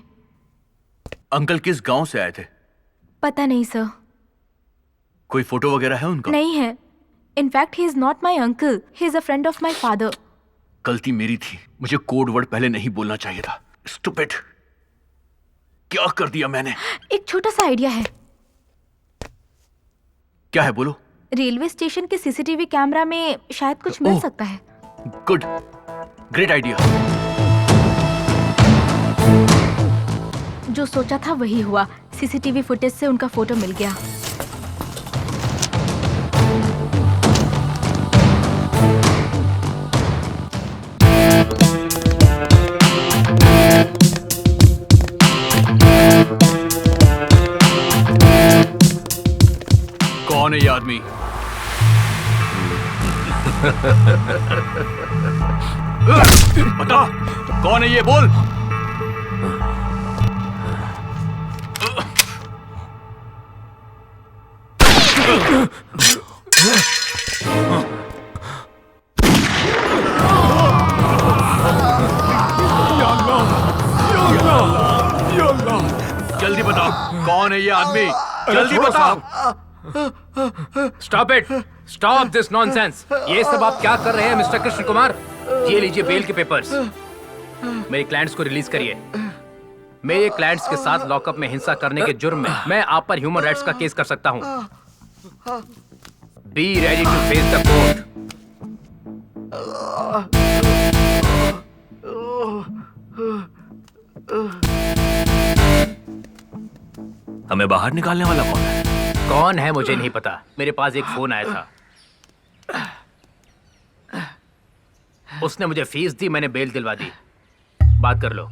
अंकल किस गांव से आए थे? पता नहीं सर। कोई फोटो वगैरह है उनका? नहीं है। In fact he is not my uncle, he is a friend of my father. गलती मेरी थी, मुझे कोड वर्ड पहले नहीं बोलना चाहिए था। स्टूपिड, क्या कर दिया मैंने? एक छोटा सा आइडिया है। क्या है, बोलो। रेलवे स्टेशन के सीसीटीवी कैमरा में शायद कुछ मिल सकता है। Good, great idea. जो सोचा था वही हुआ। सीसीटीवी फुटेज से उनका फोटो मिल गया। कौन है ये आदमी? बता, कौन है ये, बोल। जल्दी बता, कौन है ये आदमी? जल्दी बता। Stop it, stop this nonsense. ये सब आप क्या कर रहे हैं मिस्टर कृष्ण कुमार? ये लीजिए बेल के पेपर्स। मेरे क्लाइंट्स को रिलीज करिए। मेरे क्लाइंट्स के साथ लॉकअप में हिंसा करने के जुर्म में मैं आप पर ह्यूमन राइट्स का केस कर सकता हूं। Be ready to face the court. हमें बाहर निकालने वाला कौन है? कौन है मुझे नहीं पता। मेरे पास एक फोन आया था, उसने मुझे फीस दी, मैंने बेल दिलवा दी। बात कर लो।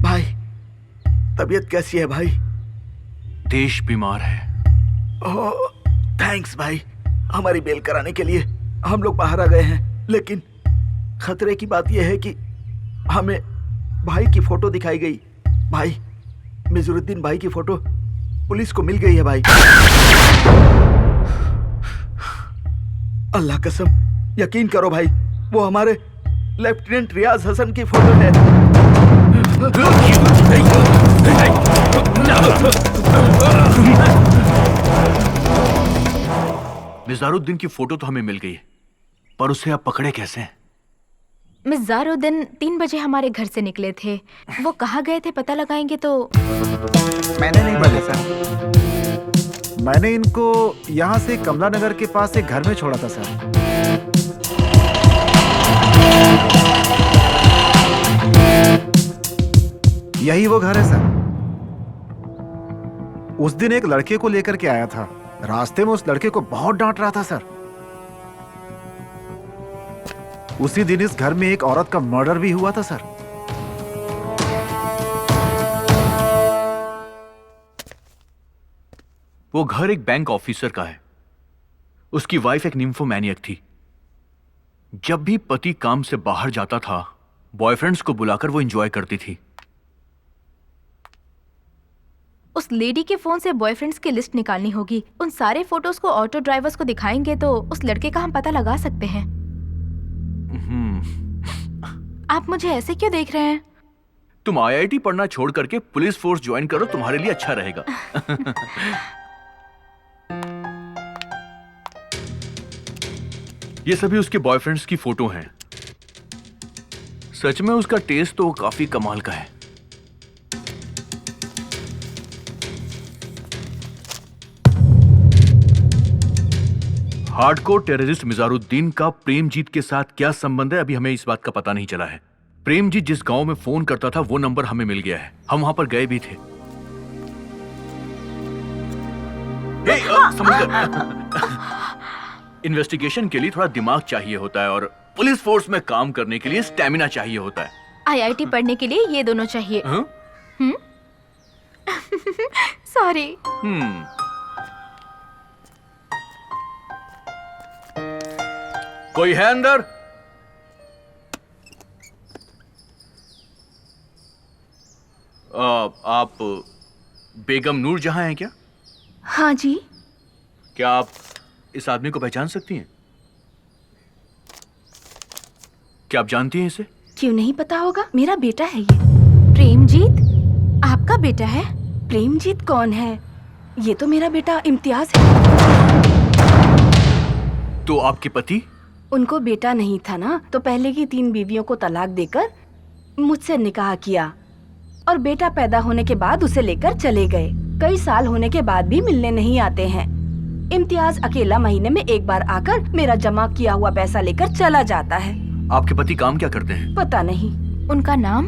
भाई, तबीयत कैसी है भाई? देश बीमार है। ओह, थैंक्स भाई, हमारी बेल कराने के लिए। हम लोग बाहर आ गए हैं, लेकिन खतरे की बात यह है कि हमें भाई की फोटो दिखाई गई। भाई, मिजुरुद्दीन भाई की फोटो पुलिस को मिल गई है भाई। अल्लाह कसम, यकीन करो भाई, वो हमारे लेफ्टिनेंट रियाज हसन की फोटो है। मिजारुद्दीन की फोटो तो हमें मिल गई है, पर उसे आप पकड़े कैसे? मिजारुद्दीन 3 बजे हमारे घर से निकले थे। वो कहाँ गए थे पता लगाएंगे तो। मैंने नहीं पता सर। मैंने इनको यहाँ से कमला नगर के पास एक घर में छोड़ा था सर। यही वो घर है सर। उस दिन एक लड़के को लेकर के आया था। रास्ते में उस लड़के को बहुत डांट रहा था सर। उसी दिन इस घर में एक औरत का मर्डर भी हुआ था सर। वो घर एक बैंक ऑफिसर का है। उसकी वाइफ एक निम्फोमैनियक थी। जब भी पति काम से बाहर जाता था, बॉयफ्रेंड्स को बुलाकर वो एंजॉय करती थी। उस लेडी के फोन से बॉयफ्रेंड्स की लिस्ट निकालनी होगी। उन सारे फोटोज को ऑटो ड्राइवर्स को दिखाएंगे तो उस लड़के का हम पता लगा सकते हैं। आप मुझे ऐसे क्यों देख रहे हैं? तुम आईआईटी पढ़ना छोड़ करके पुलिस फोर्स ज्वाइन करो, तुम्हारे लिए अच्छा रहेगा। ये सभी उसके बॉयफ्रेंड्स की फोटो हैं। सच में उसका टेस्ट तो काफी कमाल का है। हार्डकोर टेररिस्ट मिजारुद्दीन का प्रेमजीत के साथ क्या संबंध है, अभी हमें इस बात का पता नहीं चला है। प्रेमजीत जिस गांव में फोन करता था वो नंबर हमें मिल गया है। हम वहां पर गए भी थे। इन्वेस्टिगेशन के लिए थोड़ा दिमाग चाहिए होता है और पुलिस फोर्स में काम करने के लिए स्टैमिना चाहिए होता है। आईआईटी पढ़ने के लिए ये दोनों चाहिए। सॉरी। कोई है अंदर? आप बेगम नूर जहां हैं क्या? हाँ जी। क्या आप इस आदमी को पहचान सकती हैं? क्या आप जानती हैं इसे? क्यों नहीं पता होगा, मेरा बेटा है ये। प्रेमजीत आपका बेटा है? प्रेमजीत कौन है? ये तो मेरा बेटा इम्तियाज है। तो आपके पति? उनको बेटा नहीं था ना, तो पहले की 3 बीवियों को तलाक देकर मुझसे निकाह किया और बेटा पैदा होने के बाद उसे लेकर चले गए। कई साल होने के बाद भी मिलने नहीं आते हैं। इम्तियाज अकेला महीने में एक बार आकर मेरा जमा किया हुआ पैसा लेकर चला जाता है। आपके पति काम क्या करते हैं? पता नहीं। उनका नाम?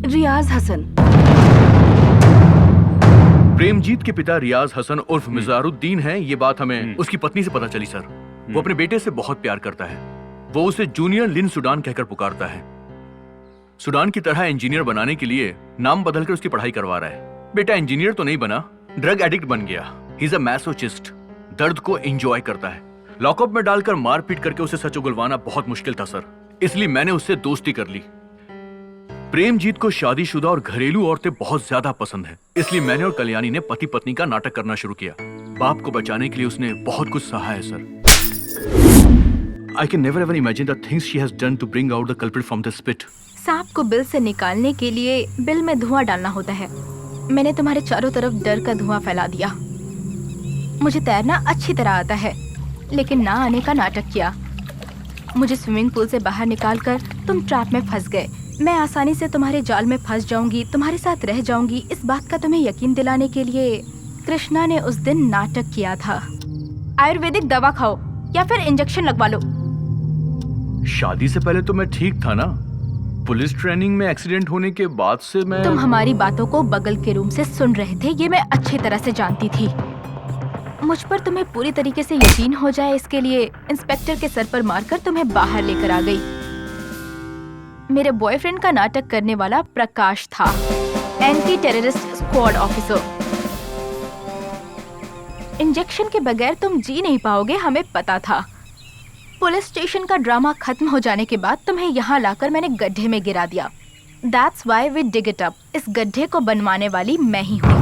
रियाज हसन। प्रेमजीत के पिता रियाज हसन उर्फ मिजारुद्दीन हैं। ये बात हमें उसकी पत्नी से पता चली सर। वो अपने बेटे से बहुत प्यार करता है। वो उसे जूनियर लिन सुडान कहकर पुकारता है। सुडान की तरह इंजीनियर बनाने के लिए नाम बदलकर उसकी पढ़ाई करवा रहा है। बेटा इंजीनियर तो नहीं बना, ड्रग एडिक्ट बन गया। ही इज अ मैसोचिस्ट। दर्द को एंजॉय करता है। लॉकअप में डालकर मारपीट करके उसे सच उगलवाना बहुत मुश्किल था सर, इसलिए मैंने उससे दोस्ती कर ली। प्रेमजीत को शादीशुदा और घरेलू औरतें बहुत ज्यादा पसंद है, इसलिए मैंने और कल्याणी ने पति पत्नी का नाटक करना शुरू किया। बाप को बचाने के लिए उसने बहुत कुछ सहा है sir. I can never ever imagine the things she has done to bring out the culprit from the spit. सांप को बिल से निकालने के लिए बिल में धुआं डालना होता है। मैंने तुम्हारे चारों तरफ डर का धुआं फैला दिया। मुझे तैरना अच्छी तरह आता है, लेकिन ना आने का नाटक किया। मुझे स्विमिंग पूल से बाहर निकालकर तुम ट्रैप में फंस गए। मैं आसानी से तुम्हारे जाल में फंस जाऊंगी, तुम्हारे साथ रह जाऊंगी, इस बात का तुम्हें यकीन दिलाने के लिए कृष्णा ने उस दिन नाटक किया था। आयुर्वेदिक दवा खाओ या फिर इंजेक्शन लगवा लो। शादी से पहले तो मैं ठीक था ना। पुलिस ट्रेनिंग में एक्सीडेंट होने के बाद से मैं... तुम हमारी बातों को बगल के रूम से सुन रहे थे, ये मैं अच्छी तरह से जानती थी। मुझ पर तुम्हें पूरी तरीके से यकीन हो जाए, इसके लिए इंस्पेक्टर के सर पर मारकर तुम्हें बाहर लेकर आ गई। मेरे बॉयफ्रेंड का नाटक करने वाला प्रकाश था, anti terrorist squad officer. Injection के बगैर तुम जी नहीं पाओगे, हमें पता था। पुलिस स्टेशन का ड्रामा खत्म हो जाने के बाद तुम्हें यहाँ लाकर मैंने गड्ढे में गिरा दिया। That's why we dig it up। इस गड्ढे को बनवाने वाली मैं ही हुई।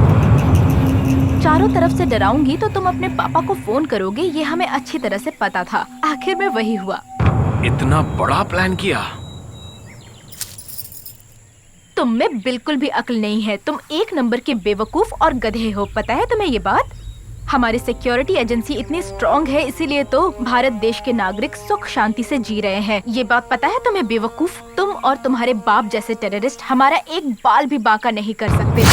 चारों तरफ से डराऊंगी तो तुम अपने पापा को फोन करोगे, ये हमें अच्छी तरह से पता था। आखिर में वही हुआ। इतना बड़ा प्लान किया? तुम में बिल्कुल भी अक्ल नहीं है। तुम एक नंबर के बेवकूफ और गधे हो, पता है तुम्हें ये बात? हमारी सिक्योरिटी एजेंसी इतनी स्ट्रांग है, इसीलिए तो भारत देश के नागरिक सुख शांति से जी रहे हैं। ये बात पता है तुम्हें बेवकूफ? तुम और तुम्हारे बाप जैसे टेररिस्ट हमारा एक बाल भी बांका नहीं कर सकते।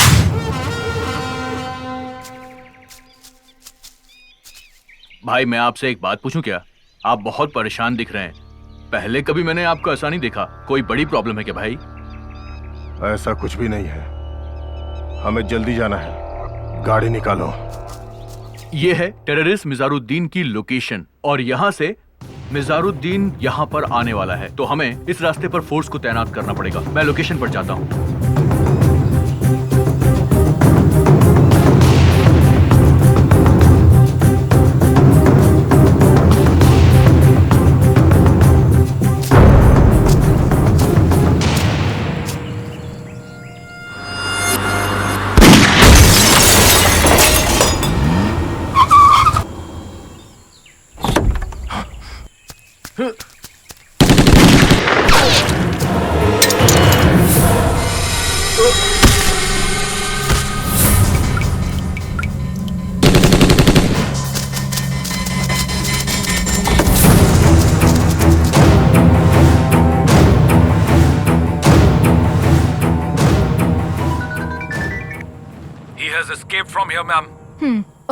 भाई मैं आपसे एक बात पूछूं क्या? आप बहुत परेशान दिख रहे हैं। पहले कभी मैंने आपको ऐसा नहीं देखा। कोई बड़ी प्रॉब्लम है क्या भाई? ऐसा कुछ भी नहीं है। हमें जल्दी जाना है, गाड़ी निकालो। ये है टेररिस्ट मिजारुद्दीन की लोकेशन और यहाँ से मिजारुद्दीन यहाँ पर आने वाला है, तो हमें इस रास्ते पर फोर्स को तैनात करना पड़ेगा। मैं लोकेशन पर जाता हूँ। From here, ma'am.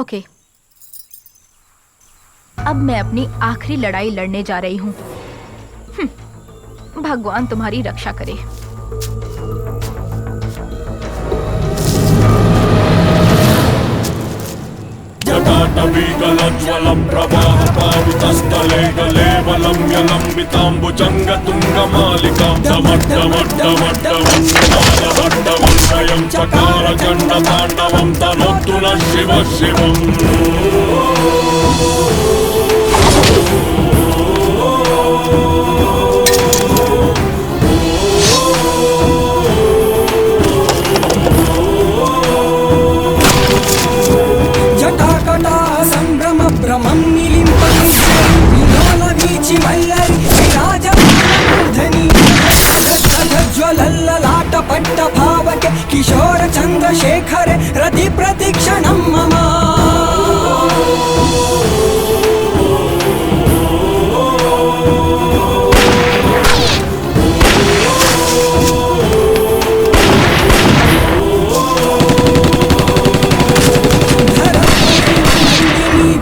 ओके। अब मैं अपनी आखिरी लड़ाई लड़ने जा रही हूँ। भगवान तुम्हारी रक्षा करे। जटाटवीगलज्वलं प्रवाहपावितस्थले गलेवलं यलम्बिताम्बुजङ्गतुङ्गमालिकां डमड्डमड्डमड्डमड्डमड्डमड्डमं चकारचण्डताण्डवं तनोतु नः शिवः शिवम्। पट्ट भावके किशोर चन्द्रशेखर रति प्रतीक्षणं मम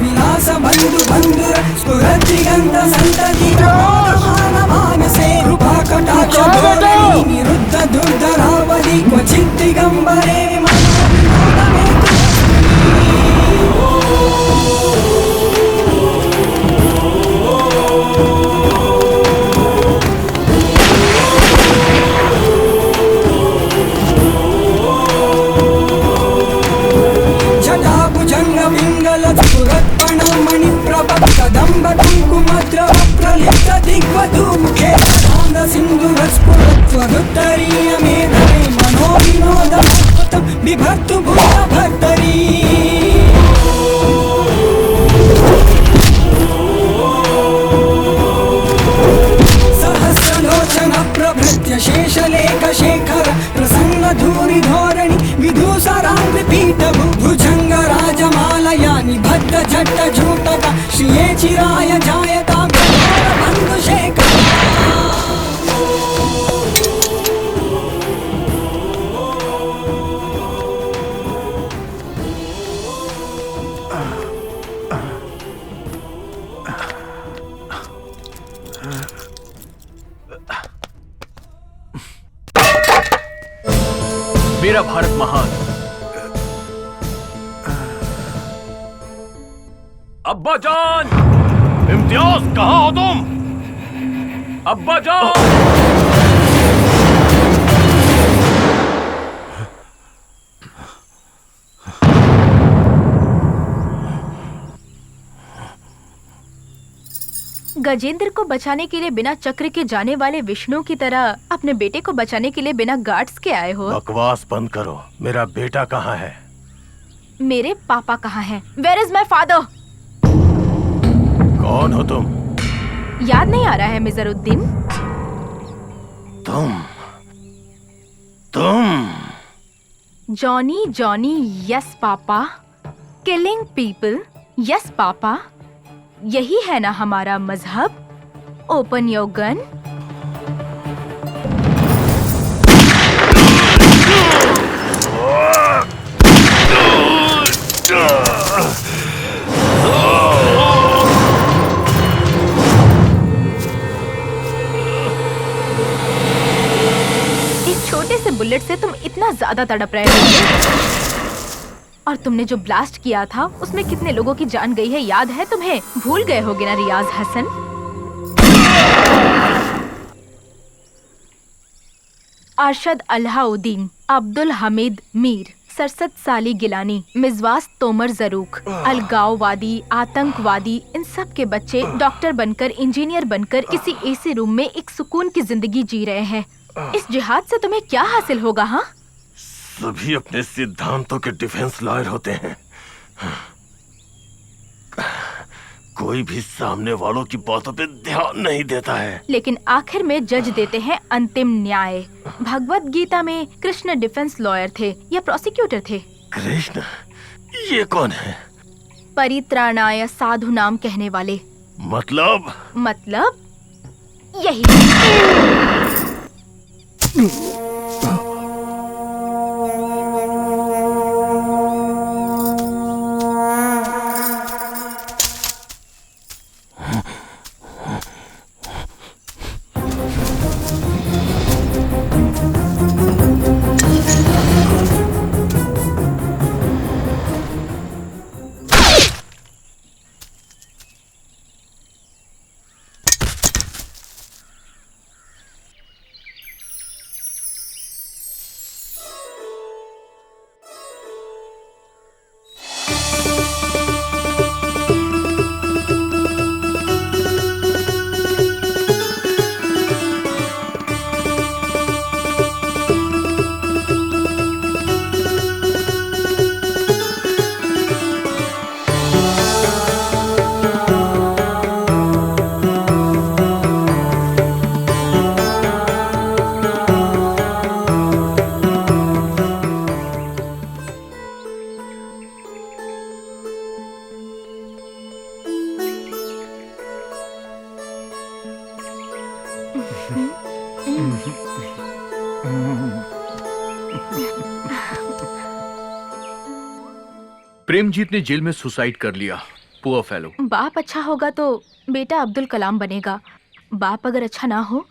विलास बंधु बंधुर स्फुरति गंध संतति मानसे रूपा कटाक्ष धोरणी निरुद्ध दुर्धरावली क्वचित् दिगंबरे जटाभुजंग पिंगल स्फुरत्पण मणिप्रभ कदंब कुंकुमद्रव प्रलिप्त दिग्वधू मुखे आनंद सिंधुर स्फुरत्वरुत्तरीय मेधवे मनो विनोद बिभर्तु भूत भर्तरी सहस्रलोचन प्रभृत्य शेषलेख शेखर प्रसन्न धूरि धोरणि विधूसरांग्रि पीठ भुजंग राजमालया निबद्ध झट्ट झूटक श्रिये चिराय जायता बंधु शेखर मेरा भारत महान। अब्बा जान, इम्तियाज कहाँ हो तुम? अब्बा जान। गजेंद्र को बचाने के लिए बिना चक्र के जाने वाले विष्णु की तरह अपने बेटे को बचाने के लिए बिना गार्ड्स के आए हो। बकवास बंद करो। मेरा बेटा कहाँ है? मेरे पापा कहाँ हैं? Where is my father? कौन हो तुम? याद नहीं आ रहा है मिजरुद्दीन? तुम Johnny Johnny yes papa, killing people yes papa, यही है ना हमारा मजहब? Open your gun. इस छोटे से बुलेट से तुम इतना ज्यादा तड़प रहे हो। और तुमने जो ब्लास्ट किया था उसमें कितने लोगों की जान गई है याद है तुम्हें? भूल गए होगे ना रियाज हसन? अरशद अल्लाउद्दीन, अब्दुल हमीद मीर, सरसद साली गिलानी, मिजवास तोमर जरूक, अलगाववादी, आतंकवादी, इन सब के बच्चे डॉक्टर बनकर, इंजीनियर बनकर किसी एसी रूम में एक सुकून की जिंदगी जी रहे हैं। इस जिहाद से तुम्हें क्या हासिल होगा? हाँ, सभी अपने सिद्धांतों के डिफेंस लॉयर होते हैं। कोई भी सामने वालों की बातों पे ध्यान नहीं देता है। लेकिन आखिर में जज देते हैं अंतिम न्याय। भगवत गीता में कृष्ण डिफेंस लॉयर थे या प्रोसिक्यूटर थे? कृष्ण? ये कौन है? परित्राणाय साधु नाम कहने वाले। मतलब यही। प्रेमजीत ने जेल में सुसाइड कर लिया। Poor fellow. बाप अच्छा होगा तो बेटा अब्दुल कलाम बनेगा, बाप अगर अच्छा ना हो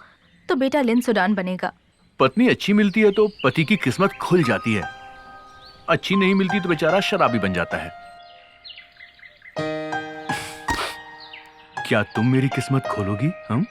तो बेटा लिन सुडान बनेगा। पत्नी अच्छी मिलती है तो पति की किस्मत खुल जाती है, अच्छी नहीं मिलती तो बेचारा शराबी बन जाता है। क्या तुम मेरी किस्मत खोलोगी? हम